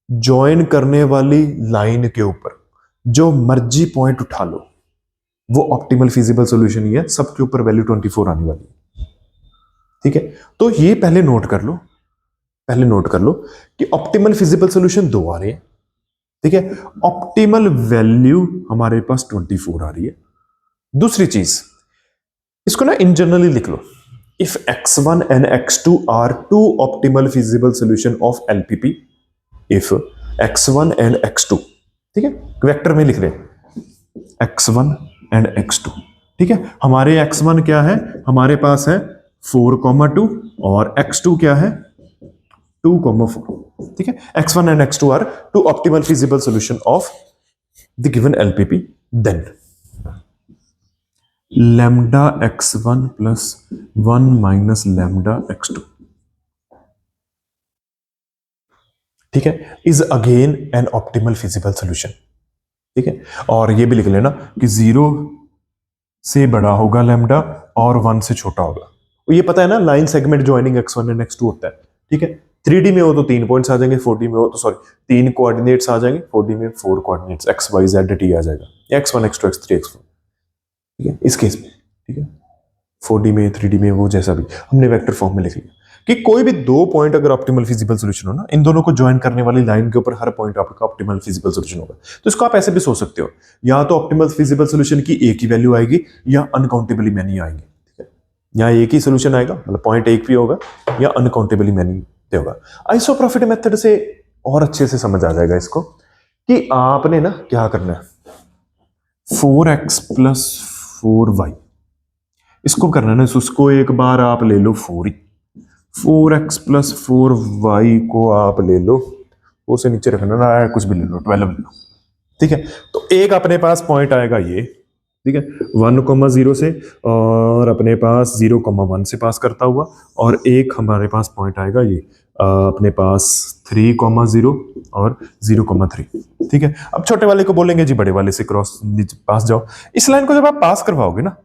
ज्वाइन करने वाली लाइन के ऊपर जो मर्जी पॉइंट उठा लो, वो ऑप्टिमल फिजिबल सॉल्यूशन ही है, सबके ऊपर वैल्यू 24 आने वाली है। ठीक है, तो ये पहले नोट कर लो, पहले नोट कर लो कि ऑप्टिमल फिजिबल सॉल्यूशन 2 आ रहे हैं। ठीक है, ऑप्टिमल वैल्यू हमारे पास 24 आ रही है। दूसरी चीज, इसको ना इन जनरली लिख लो, if x1 and x2 are two optimal feasible solution of LPP, if x1 and x2, ठीक है, वेक्टर में लिख रहे हैं x1 and x2। ठीक है, हमारे x1 क्या है, हमारे पास है 4,2 और x2 क्या है 2,4। ठीक है, x1 and x2 are two optimal feasible solution of the given LPP। Then lambda x1 plus 1 minus lambda x2, ठीक है, is again an optimal feasible solution. ठीक है, और ये भी लिख लेना कि 0 से बड़ा होगा लैम्डा और 1 से छोटा होगा। ये पता है ना, line segment joining x1 and x2 होता है। ठीक है, 3D में हो तो 3 पॉइंट्स आ जाएंगे, 4D में हो तो सॉरी 3 कोऑर्डिनेट्स आ जाएंगे, 4D में 4 coordinates x y z t आ जाएगा, x1 x2 x3 x4। ठीक है, इस केस में, ठीक है, 4D में 3D में वो जैसा भी हमने वेक्टर फॉर्म में लिख लिया कि कोई भी 2 पॉइंट अगर ऑप्टिमल फिजिबल सॉल्यूशन हो ना, इन दोनों को ज्वाइन करने वाली लाइन के ऊपर हर पॉइंट आपका ऑप्टिमल फिजिबल सॉल्यूशन होगा। तो इसको आप ऐसे भी सोच सकते हो, या तो ऑप्टिमल फिजिबल सॉल्यूशन की एक ही वैल्यू आएगी या अनकाउंटेबली मैनी आएंगे। ठीक है, या एक ही सॉल्यूशन आएगा, मतलब पॉइंट एक भी होगा, या अनकाउंटेबली मैनी होगा। आइसोप्रोफिट मेथड से और अच्छे से समझ आ जाएगा इसको कि आपने ना क्या करना है, 4x प्लस 4y इसको करना है ना, उसको एक बार आप ले लो 4x प्लस 4y को आप ले लो, उसे नीचे रखना ना, कुछ भी ले लो, 12 ले लो। ठीक है, तो एक अपने पास पॉइंट आएगा ये, ठीक है, 1,0 से, और अपने पास 0,1 से पास करता हुआ, और एक हमारे पास पॉइंट आएगा ये अपने पास 3,0 और 0,3। ठीक है, अब छोटे वाले को बोलेंगे जी बड़े वाले से क्रॉस पास जाओ। इस लाइन को जब आप पास करवाओगे ना,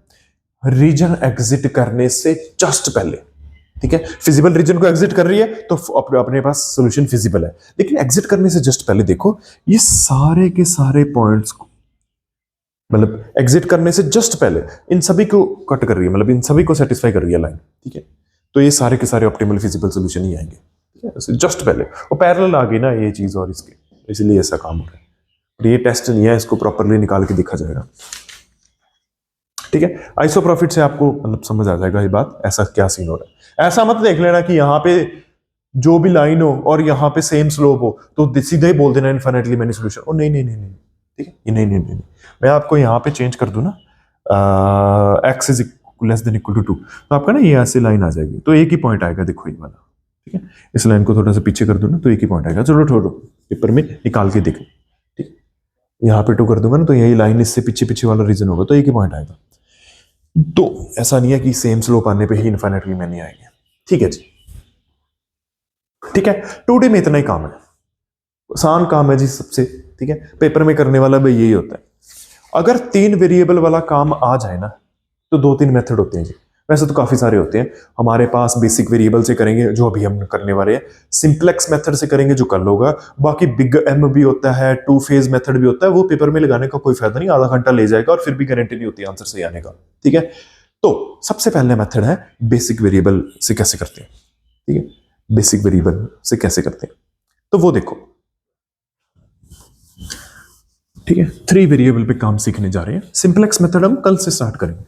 रीजन एग्जिट करने से जस्ट पहले, ठीक है, फिजिबल रीजन को एग्जिट कर रही है तो अपने पास सॉल्यूशन फिजिबल है, लेकिन एग्जिट करने से जस्ट पहले देखो ये सारे के सारे पॉइंट्स को, मतलब एग्जिट करने से जस्ट पहले इन सभी को कट कर रही है, मतलब इन सभी को सेटिस्फाई कर रही है लाइन। ठीक है, तो ये सारे के सारे ऑप्टिमल फिजिबल सॉल्यूशन ही आएंगे। ठीक है, जस्ट पहले वो पैरेलल आ गई ना ये चीज और इसके, इसलिए ऐसा काम हो रहा है। और ये टेस्ट नहीं है, इसको प्रॉपरली निकाल के दिखा जाएगा। ठीक है, आइसोप्रोफिट से आपको मतलब समझ आ जाएगा ये बात, ऐसा क्या सीन हो रहा है। ऐसा मत देख लेना कि यहाँ पे जो भी लाइन हो और यहाँ पे सेम स्लोप हो तो सीधे ही बोल देना इनफाइनाइटली मैनी सॉल्यूशन। ओ नहीं नहीं नहीं नहीं, ठीक है, नहीं नहीं नहीं, मैं आपको यहाँ पे चेंज कर दूं ना, x is less than equal to 2, तो आपका ना ये ऐसे लाइन आ जाएगी, तो एक ही पॉइंट आएगा, देखो ये वाला। ठीक है, इस लाइन को थोड़ा सा पीछे कर दूं ना तो एक ही पॉइंट आएगा। चलो छोड़ो, पेपर में निकाल के देख, ठीक, यहाँ पे 2 कर दूंगा ना तो यही लाइन इससे पीछे पीछे वाला रीजन होगा, तो एक ही पॉइंट आएगा। तो ऐसा नहीं है कि सेम स्लोप आने पे ही इनफाइनाइटली मैनी आएंगे। ठीक है जी, ठीक है, 2D में इतना ही काम है, आसान काम है जी सबसे। ठीक है, पेपर में करने वाला भी यही होता है। अगर 3 वेरिएबल वाला काम आ जाए ना तो 2-3 मेथड होते हैं जी, वैसे तो काफी सारे होते हैं। हमारे पास बेसिक वेरिएबल से करेंगे जो अभी हम करने वाले हैं, सिंप्लेक्स मेथड से करेंगे जो कल होगा, बाकी बिग एम भी होता है, 2 फेज मेथड भी होता है। वो पेपर में लगाने का कोई फायदा नहीं, आधा घंटा ले जाएगा और फिर भी गारंटी नहीं होती आंसर सही आने का। ठीक है, तो सबसे पहले मेथड है बेसिक वेरिएबल से कैसे करते हैं। ठीक है, बेसिक वेरिएबल से कैसे करते हैं तो वो देखो। ठीक है, 3 वेरिएबल पे काम सीखने जा रहे हैं। सिंप्लेक्स मेथड हम कल से स्टार्ट करेंगे।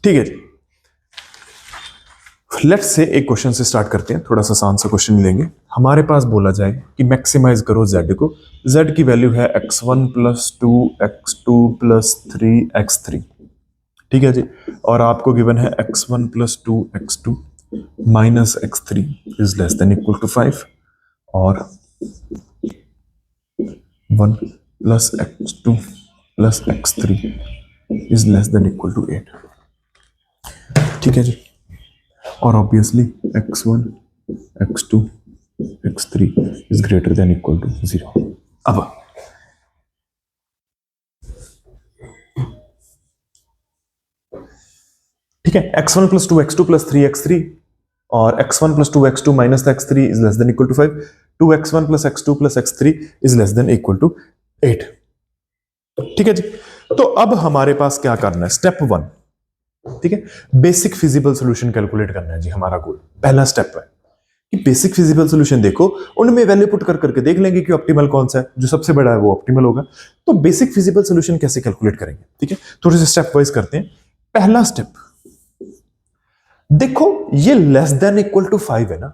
ठीक है जी, लेट्स से एक क्वेश्चन से स्टार्ट करते हैं, थोड़ा सा आसान सा क्वेश्चन लेंगे। हमारे पास बोला जाए कि मैक्सिमाइज करो z को, z की वैल्यू है x1 plus 2 x2 plus 3 x3। ठीक है जी, और आपको गिवन है x1 plus 2 x2 minus x3 is less than equal to 5, और 1 plus x2 plus x3 is less than equal to 8। ठीक है जी। और obviously x1 x2 x3 is greater than equal to 0। अब ठीक है, x1 plus 2x2 plus 3x3 और x1 plus 2x2 minus x3 is less than equal to 5। 2x1 plus x2 plus x3 is less than equal to 8। ठीक है जी। तो अब हमारे पास क्या करना है, स्टेप 1। ठीक है, बेसिक फिजिबल सॉल्यूशन कैलकुलेट करना है जी हमारा गोल। पहला स्टेप है कि बेसिक फिजिबल सॉल्यूशन देखो, उनमें वैल्यू पुट कर करके देख लेंगे कि ऑप्टिमल कौन सा है, जो सबसे बड़ा है वो ऑप्टिमल होगा। तो बेसिक फिजिबल सॉल्यूशन कैसे कैलकुलेट करेंगे, ठीक है, थोड़े से स्टेप वाइज करते हैं। पहला स्टेप देखो, ये लेस देन इक्वल टू 5 है ना,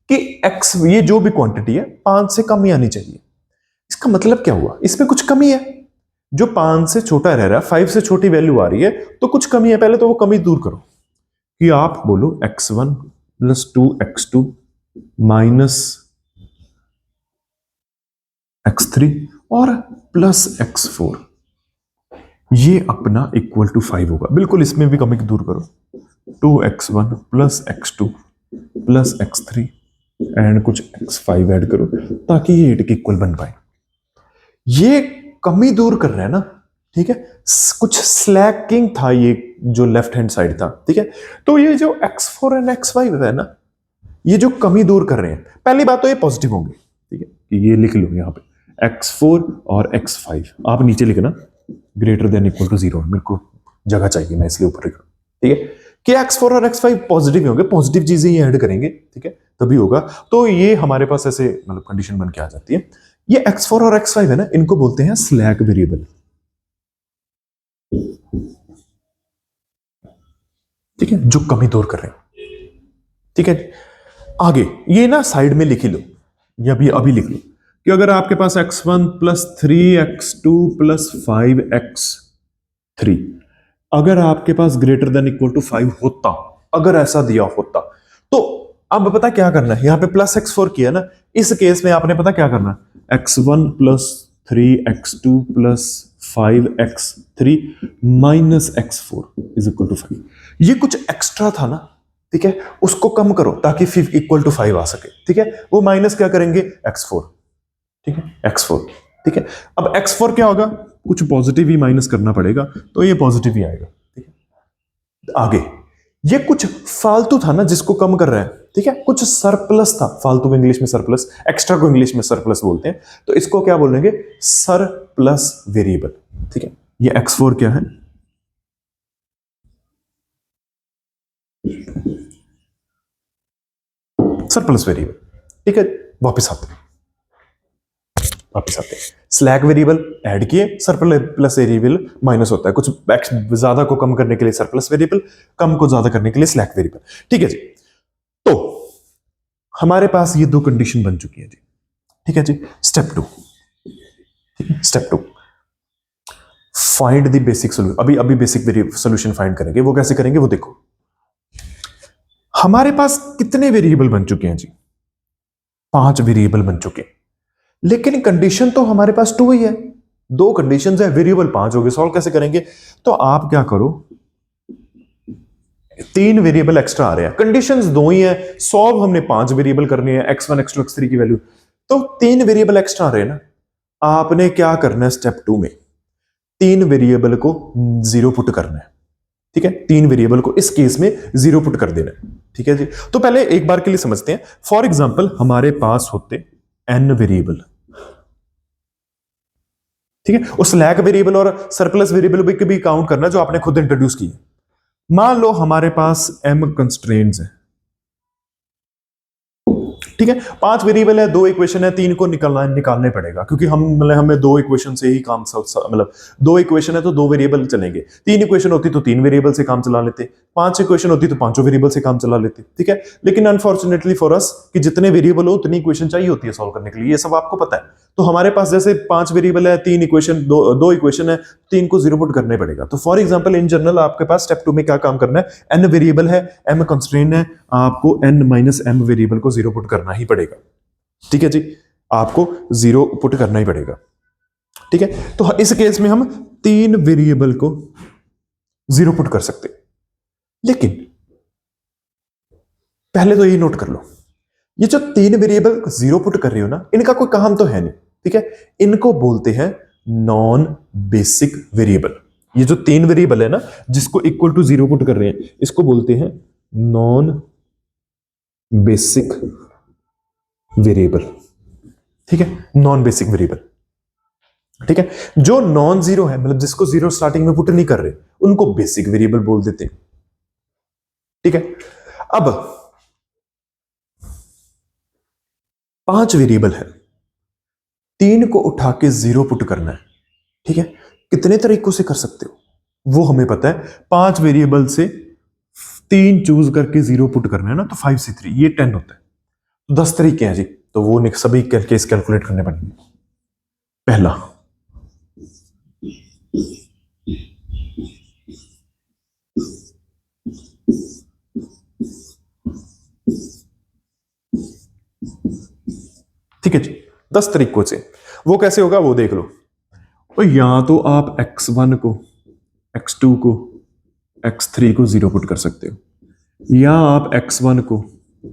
कि x ये जो भी क्वांटिटी है 5 से कम ही आनी चाहिए। इसका मतलब क्या हुआ, इसमें कुछ कमी है, जो 5 से छोटा रह रहा है, 5 से छोटी वैल्यू आ रही है, तो कुछ कमी है। पहले तो वो कमी दूर करो, कि आप बोलो x1 plus 2x2 minus x3 और प्लस x4, ये अपना इक्वल टू 5 होगा। बिल्कुल इसमें भी कमी दूर करो, 2x1 plus x2 plus x3 and कुछ x5 ऐड करो, ताकि ये 8 के इक्वल बन पाए। ये कमी दूर कर रहे हैं ना, ठीक है। कुछ स्लैकिंग था ये जो लेफ्ट हैंड साइड था, ठीक है। तो ये जो x4 एंड x5 है ना, ये जो कमी दूर कर रहे हैं, पहली बात तो ये पॉजिटिव होंगे, ठीक है। ये लिख लो यहाँ पे x4 और x5, आप नीचे लिखना ग्रेटर देन इक्वल टू 0, मेरे को जगह चाहिए, मैं इसलिए ऊपर लिख रहा हूं, ठीक है। कि x4 और x5 पॉजिटिव होंगे, पॉजिटिव चीजें ही ऐड करेंगे, ठीक है, तभी होगा। तो ये हमारे पास ऐसे मतलब कंडीशन बन के आ जाती है। ये x4 और x5 है ना, इनको बोलते हैं स्लैक वेरिएबल, ठीक है, जो कमी दूर कर रहे हैं, ठीक है। आगे ये ना साइड में लिख लो, या अभी लिख लो कि अगर आपके पास x1 plus 3x2 plus 5x3 अगर आपके पास ग्रेटर देन इक्वल टू 5 होता, अगर ऐसा दिया होता, तो अब पता क्या करना है, यहां पे प्लस x4 किया ना, इस केस में आपने पता क्या करना, x1 plus 3x2 plus 5x3 minus x4 is equal to 5। ये कुछ एक्स्ट्रा था ना, ठीक है, उसको कम करो ताकि इक्वल टू 5 आ सके, ठीक है। वो माइनस क्या करेंगे, x4, ठीक है, x4, ठीक है। अब x4 क्या होगा, कुछ पॉजिटिव ही माइनस करना पड़ेगा, तो ये पॉजिटिव ही आएगा, ठीक है। आगे ये कुछ फालतू था ना जिसको कम कर रहे हैं, ठीक है, कुछ सरप्लस था, फालतू में इंग्लिश में सरप्लस, एक्स्ट्रा को इंग्लिश में सरप्लस बोलते हैं, तो इसको क्या बोलेंगे, सरप्लस वेरिएबल, ठीक है। ये x4 क्या है, सरप्लस वेरिएबल, ठीक है। वापस आते हैं, स्लैक वेरिएबल ऐड किए, सरप्लस वेरिएबल माइनस होता है, कुछ ज्यादा को कम करने के लिए सरप्लस वेरिएबल, कम को ज्यादा करने के लिए स्लैक वेरिएबल, ठीक है जी। तो हमारे पास ये दो कंडीशन बन चुकी है जी, ठीक है जी। Step 2, step 2, find the basic solution. अभी बेसिक सोल्यूशन फाइंड करेंगे, वो कैसे करेंगे वो देखो। हमारे पास कितने वेरिएबल बन चुके हैं जी, 5 वेरिएबल बन चुके हैं, लेकिन कंडीशन तो हमारे पास 2 ही है, 2 कंडीशंस है, वेरिएबल 5 हो गए। सॉल्व कैसे करेंगे, तो आप क्या करो, 3 वेरिएबल एक्स्ट्रा आ रहे हैं, कंडीशंस 2 ही है, सॉल्व हमने 5 वेरिएबल करनी है, x1 x2 x3 की वैल्यू, तो 3 वेरिएबल एक्स्ट्रा आ रहे हैं ना। आपने क्या करना है, स्टेप 2 में 3 वेरिएबल को 0 पुट करना है, ठीक है। 3 वेरिएबल को इस केस में 0 पुट कर देना है, ठीक है जी। तो पहले एक बार के लिए समझते हैं। फॉर एग्जाम्पल हमारे पास होते n वेरिएबल, ठीक है, उस स्लैक वेरिएबल और सरप्लस वेरिएबल भी काउंट करना जो आपने खुद इंट्रोड्यूस किए। मान लो हमारे पास m कंस्ट्रेंट्स है, ठीक है, 5 वेरिएबल है, 2 इक्वेशन है, 3 को निकालने पड़ेगा, क्योंकि हमें 2 इक्वेशन से ही काम, मतलब 2 इक्वेशन है तो 2 वेरिएबल चलेंगे, 3 इक्वेशन होती तो 3 वेरिएबल से काम चला लेते, 5 इक्वेशन होती तो 5 वेरिएबल से काम चला लेते, ठीक है। लेकिन अनफॉर्चुनेटली फॉर अस कि जितने वेरिएबल हो उतनी इक्वेशन चाहिए होती है सॉल्व करने के लिए, ये सब आपको पता है। तो हमारे पास जैसे 5 वेरिएबल है, 3 इक्वेशन, 2 इक्वेशन है, 3 को 0 पुट करने पड़ेगा। तो फॉर एग्जांपल इन जनरल आपके पास स्टेप 2 में क्या काम करना है, n वेरिएबल है, m कंस्ट्रेंट है, आपको n माइनस m वेरिएबल को 0 पुट करना ही पड़ेगा, ठीक है जी, आपको 0 पुट करना ही पड़ेगा। ठीक है, तो इस केस में हम 3 वेरिएबल को 0 पुट कर सकते, लेकिन पहले तो ये नोट कर लो, ये जो 3 वेरिएबल 0 पुट कर रही हो ना, इनका कोई काम तो है नहीं, ठीक है, इनको बोलते हैं नॉन बेसिक वेरिएबल। ये जो 3 वेरिएबल है ना, जिसको इक्वल टू 0 पुट कर रहे हैं, इसको बोलते हैं नॉन बेसिक वेरिएबल, ठीक है, नॉन बेसिक वेरिएबल, ठीक है। जो नॉन जीरो है, मतलब जिसको 0 स्टार्टिंग में पुट नहीं कर रहे, उनको बेसिक वेरिएबल बोल देते हैं, ठीक है। अब 5 वेरिएबल है, 3 को उठा के 0 पुट करना है, ठीक है। कितने तरीकों से कर सकते हो वो हमें पता है, 5 वेरिएबल से 3 चूज करके 0 पुट करना है ना, तो 5 से 3 ये 10 होता है, तो 10 तरीके हैं जी, तो वो सभी केस कैलकुलेट करने पड़ेंगे। पहला, ठीक है जी, 10 तरीकों से। वो कैसे होगा वो देख लो। तो या तो आप x1 को, x2 को, x3 को 0 पुट कर सकते हो, या आप x1 को,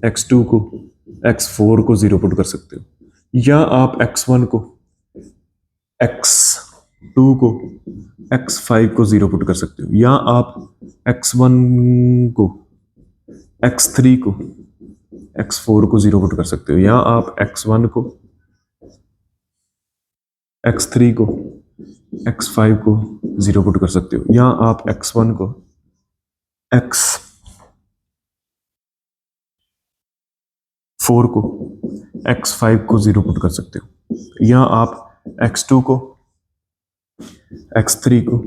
x2 को, x4 को 0 पुट कर सकते हो, या आप x1 को, x2 को, x5 को 0 पुट कर सकते हो, या आप x1 को, x3 को, x4 को 0 पुट कर सकते हो, या आप x1 को, x3 को, x5 को 0 पुट कर सकते हो, या आप x1 को, x4 को, x5 को 0 पुट कर सकते हो, या आप x2 को, x3 को,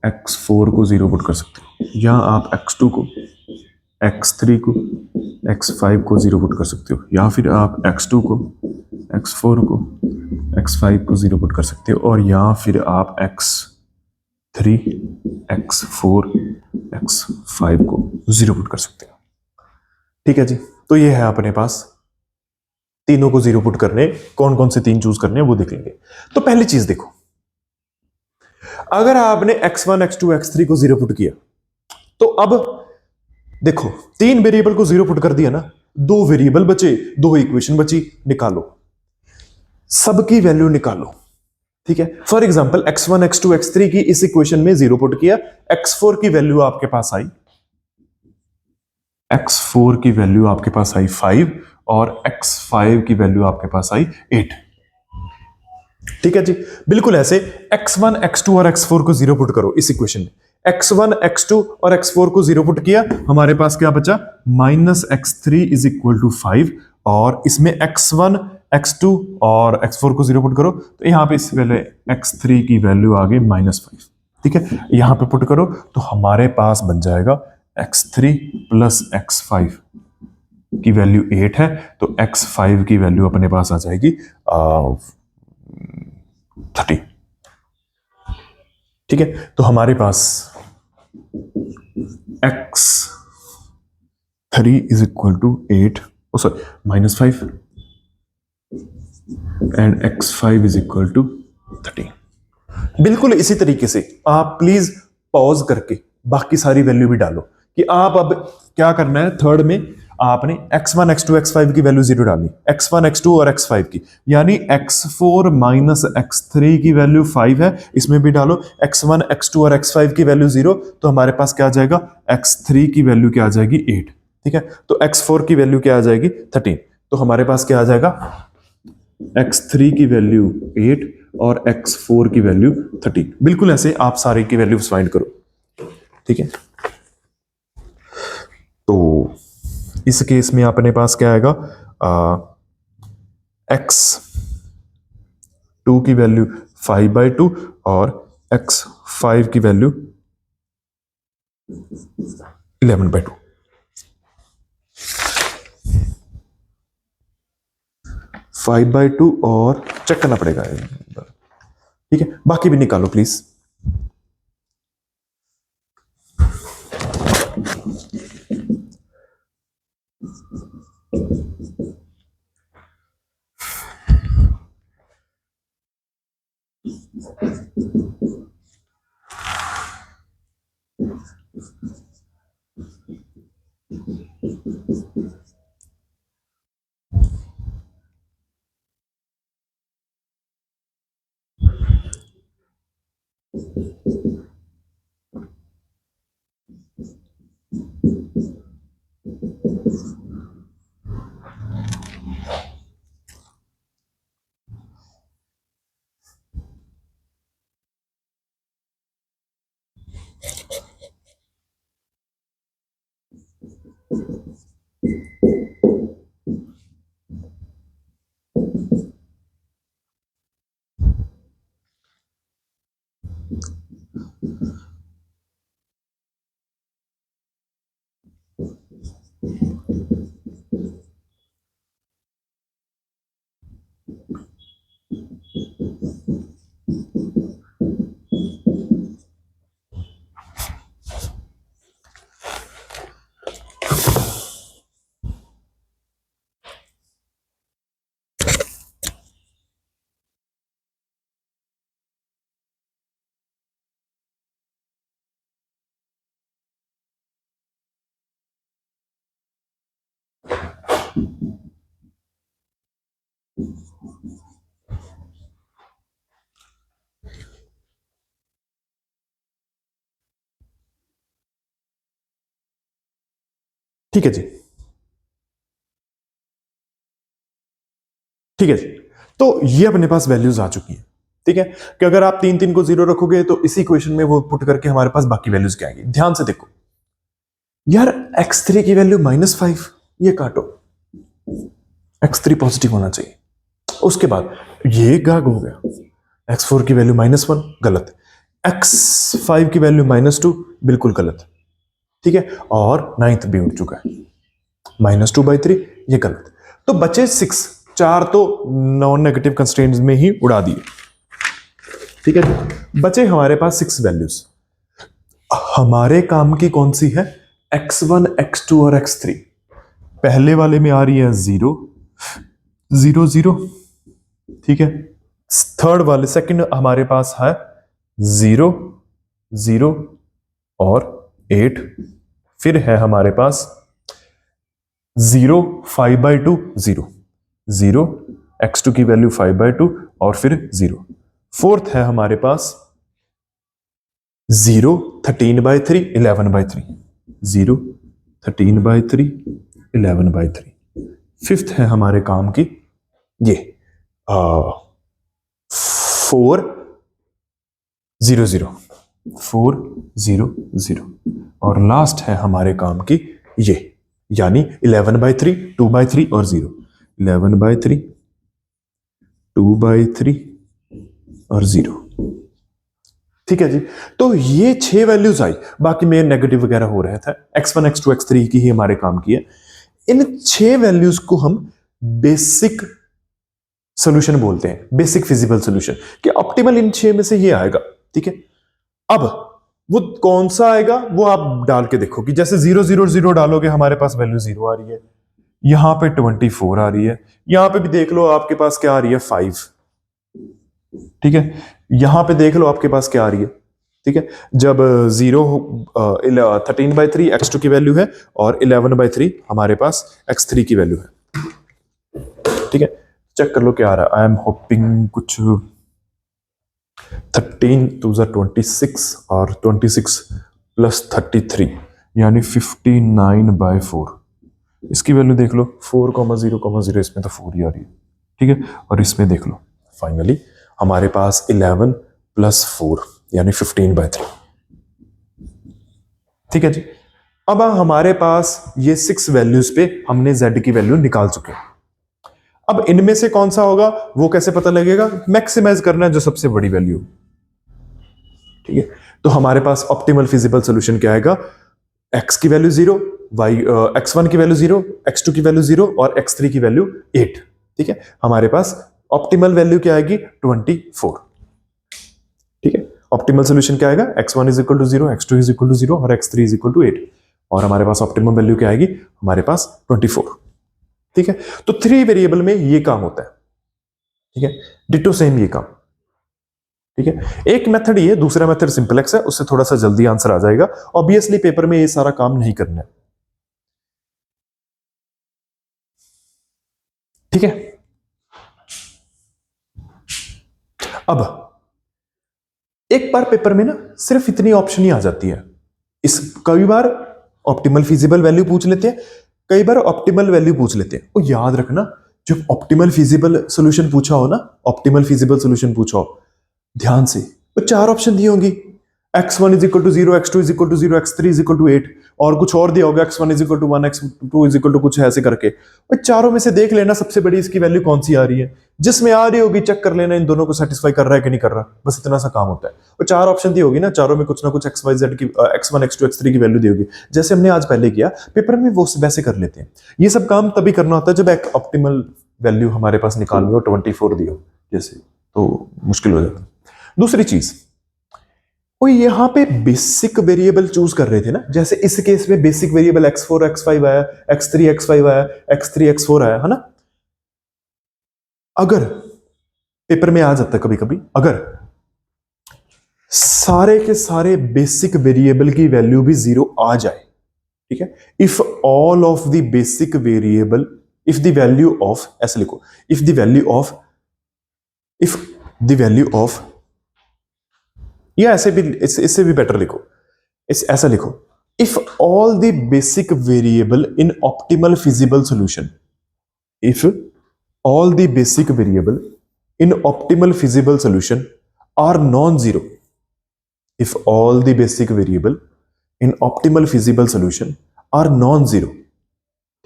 x4 को 0 पुट कर सकते हो, या आप x2 को, x3 को, x5 को 0 पुट कर सकते हो, या फिर आप x2 को, x4 को, x5 को 0 पुट कर सकते हो, और या फिर आप x3, x4, x5 को 0 पुट कर सकते हो, ठीक है जी। तो ये है अपने पास, तीनों को 0 पुट करने, कौन कौन से 3 चूज करने हैं वो देख लेंगे। तो पहली चीज देखो, अगर आपने x1, x2, x3 को 0 पुट किया, तो अब देखो 3 वेरिएबल को 0 पुट कर दिया ना, 2 वेरिएबल बचे, 2 इक्वेशन बची, निकालो, सबकी वैल्यू निकालो, ठीक है। For example x1, x2, x3 की इस इक्वेशन में 0 पुट किया, x4 की वैल्यू आपके पास आई, x4 की वैल्यू आपके पास आई 5, और x5 की वैल्यू आपके पास आई 8, ठीक है जी। बिल्कुल ऐसे x1, x2 और x4 को 0 पुट करो इस इक्वेशन में, x1, x2 और x4 को 0 पुट किया, हमारे पास क्या बचा, -x3 इज इक्वल टू 5, और इसमें x1, x2 और x4 को 0 पुट करो, तो यहां पे इस पहले x3 की वैल्यू आ गई -5, ठीक है। यहां पे पुट करो तो हमारे पास बन जाएगा x3 प्लस x5 की वैल्यू 8 है, तो x5 की वैल्यू अपने पास आ जाएगी 30, ठीक है। तो हमारे पास x3 is equal to 8, sorry -5, and x5 is equal to 30। बिल्कुल इसी तरीके से आप प्लीज पॉज करके बाकी सारी वैल्यू भी डालो, कि आप अब क्या करना है, थर्ड में आपने x1, x2, x5 की वैल्यू 0 डालनी, x1, x2 और x5 की, यानी x4 माइनस x3 की वैल्यू 5 है, इसमें भी डालो x1, x2 और x5 की वैल्यू 0, तो हमारे पास क्या आ जाएगा, x3 की वैल्यू क्या आ जाएगी 8, ठीक है। तो x4 की वैल्यू क्या आ जाएगी 13, तो हमारे पास क्या आ जाएगा, x3 की वैल्यू 8 और x4 की वैल्यू 13। बिल्कुल ऐसे आप सारे की वैल्यू फाइंड करो, ठीक है। तो इस केस में अपने पास क्या आएगा, x2 की वैल्यू 5/2 और x5 की वैल्यू 11/2, 5/2 और चेक करना पड़ेगा, ठीक है। बाकी भी निकालो प्लीज। ठीक है जी, ठीक है जी। तो ये अपने पास वैल्यूज आ चुकी हैं, ठीक है, कि अगर आप 3 3 को 0 रखोगे तो इसी इक्वेशन में वो पुट करके हमारे पास बाकी वैल्यूज क्या आएंगी। ध्यान से देखो यार, x3 की वैल्यू -5, ये काटो, x3 पॉजिटिव होना चाहिए। उसके बाद ये गाग हो गया, x4 की वैल्यू -1, गलत। x5 की वैल्यू -2, बिल्कुल गलत, ठीक है। और 9th भी उठ चुका है, -2/3, ये गलत। तो बचे 6, 4 तो नॉन नेगेटिव कंस्ट्रेंट्स में ही उड़ा दिए, ठीक है। बचे हमारे पास 6 वैल्यूज। हमारे काम की कौन सी है, x1, x2 और x3। पहले वाले में आ रही है 0 0 0, ठीक है। थर्ड वाले सेकंड हमारे पास है 0 0 और 8। फिर है हमारे पास 0 5/2 0 0, x2 की वैल्यू 5/2 और फिर 0। फोर्थ है हमारे पास 0 13/3 11/3 0 13/3 11/3। फिफ्थ है हमारे काम की ये 4 0 0 4 0 0। और लास्ट है हमारे काम की ये, यानी 11/3 2/3 और 0 11/3 2/3 और 0, ठीक है जी। तो ये 6 वैल्यूज आई, बाकी में नेगेटिव वगैरह हो रहा था। x1 x2 x3 की ही हमारे काम की है। इन 6 वैल्यूज को हम बेसिक सॉल्यूशन बोलते हैं, बेसिक फिजिबल सॉल्यूशन, कि ऑप्टिमल इन 6 में से ये आएगा, ठीक है। अब वो कौन सा आएगा वो आप डाल के देखो, कि जैसे 0 0 0 डालोगे हमारे पास वैल्यू 0 आ रही है, यहां पे 24 आ रही है, यहां पे भी देख लो आपके पास क्या आ रही है 5, ठीक है। यहां पे देख लो आपके पास क्या आ रही है, ठीक है। जब 0 13/3 x2 की वैल्यू है और 11/3 हमारे पास x3 की वैल्यू है, ठीक है। चेक कर लो क्या आ रहा है। आई एम होपिंग कुछ 13 2 26 और 26 + 33 यानी 59/4। इसकी वैल्यू देख लो 4,0,0 इसमें तो 4 ही आ रही है, ठीक है। और इसमें देख लो फाइनली हमारे पास 11 + 4 यानी 15/3, ठीक है जी। अब हमारे पास ये 6 वैल्यूज पे हमने z की वैल्यू निकाल चुके हैं। अब इनमें से कौन सा होगा वो कैसे पता लगेगा, मैक्सिमाइज करना है जो सबसे बड़ी वैल्यू, ठीक है। तो हमारे पास ऑप्टिमल फिजिबल सॉल्यूशन क्या आएगा, x की वैल्यू 0, y x1 की वैल्यू 0, x2 की वैल्यू 0 और x3 की वैल्यू 8, ठीक है। हमारे पास ऑप्टिमल वैल्यू क्या आएगी 24, ठीक है। ऑप्टिमल सॉल्यूशन क्या आएगा, x1 = 0, x2 = 0 और x3 = 8। और हमारे पास ऑप्टिमम वैल्यू क्या आएगी, हमारे पास 24, ठीक है। तो 3 वेरिएबल में ये काम होता है, ठीक है। डिटो सेम ये काम, ठीक है। एक मेथड ये, दूसरा मेथड सिंपलेक्स है, उससे थोड़ा सा जल्दी आंसर आ जाएगा। ऑब्वियसली पेपर में ये सारा काम नहीं करना है, ठीक है। अब एक बार पेपर में ना सिर्फ इतनी ऑप्शन ही आ जाती है। इस कई बार ऑप्टिमल फिजिबल वैल्यू पूछ लेते हैं, कई बार ऑप्टिमल वैल्यू पूछ लेते हैं। और याद रखना, जब ऑप्टिमल फिजिबल सॉल्यूशन पूछा हो ना, ऑप्टिमल फिजिबल सॉल्यूशन पूछा हो, ध्यान से वो 4 ऑप्शन दी होंगी, x1 = 0, x2 = 0, x3 = 8। और कुछ और दिया होगा x1 is equal to 1, x2 is equal to कुछ ऐसे करके, और चारों में से देख लेना सबसे बड़ी इसकी वैल्यू कौन सी आ रही है, जिसमें आ रही होगी चेक कर लेना इन दोनों को सेटिस्फाई कर रहा है कि नहीं कर रहा, बस इतना सा काम होता है। और चार ऑप्शन दी होगी ना, चारों में कुछ ना कुछ एक्स वाई जेड की x1 x2 x3 की वैल्यू दी होगी, जैसे हमने आज पहले किया पेपर में वो वैसे कर लेते हैं। ये सब काम तभी करना होता है जब एक ऑप्टिमल वैल्यू हमारे पास निकालनी हो, 24 दी हो जैसे, तो मुश्किल हो जाता है। दूसरी चीज, वो यहां पे बेसिक वेरिएबल चूज कर रहे थे ना, जैसे इस केस में बेसिक वेरिएबल x4 x5 आया, x3 x5 आया, x3 x4 आया, है ना। अगर पेपर में आ जाता है कभी कभी, अगर सारे के सारे बेसिक वेरिएबल की वैल्यू भी 0 आ जाए, ठीक है, if all of the basic variable, if the value of, ऐसे लिखो, इफ द वैल्यू ऑफ, या ऐसे भी, इससे भी बेटर लिखो, ऐसा लिखो, if all the basic variable in optimal feasible solution, if all the basic variable in optimal feasible solution are non-zero, if all the basic variable in optimal feasible solution are non-zero,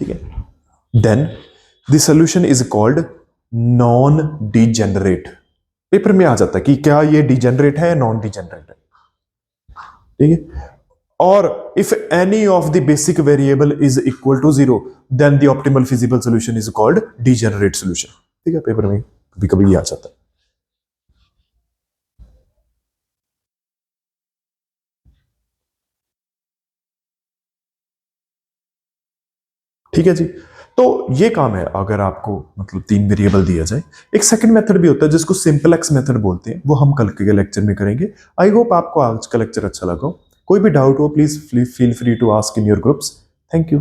ठीक है, then the solution is called non-degenerate। Paper में आ जाता है कि क्या ये degenerate है या नॉन डिजेनरेट है, ठीक है। और if any of the basic variable is equal to 0, then the optimal feasible solution is called degenerate solution, ठीक है। पेपर में कभी कभी ये आ जाता है। ठीक है जी, तो ये काम है अगर आपको मतलब 3 वेरिएबल दिया जाए। एक सेकंड मेथड भी होता है जिसको सिंपल एक्स मेथड बोलते हैं, वो हम कल के लेक्चर में करेंगे। आई होप आपको आज का लेक्चर अच्छा लगा हो। कोई भी डाउट हो please feel free to ask in your groups. Thank you.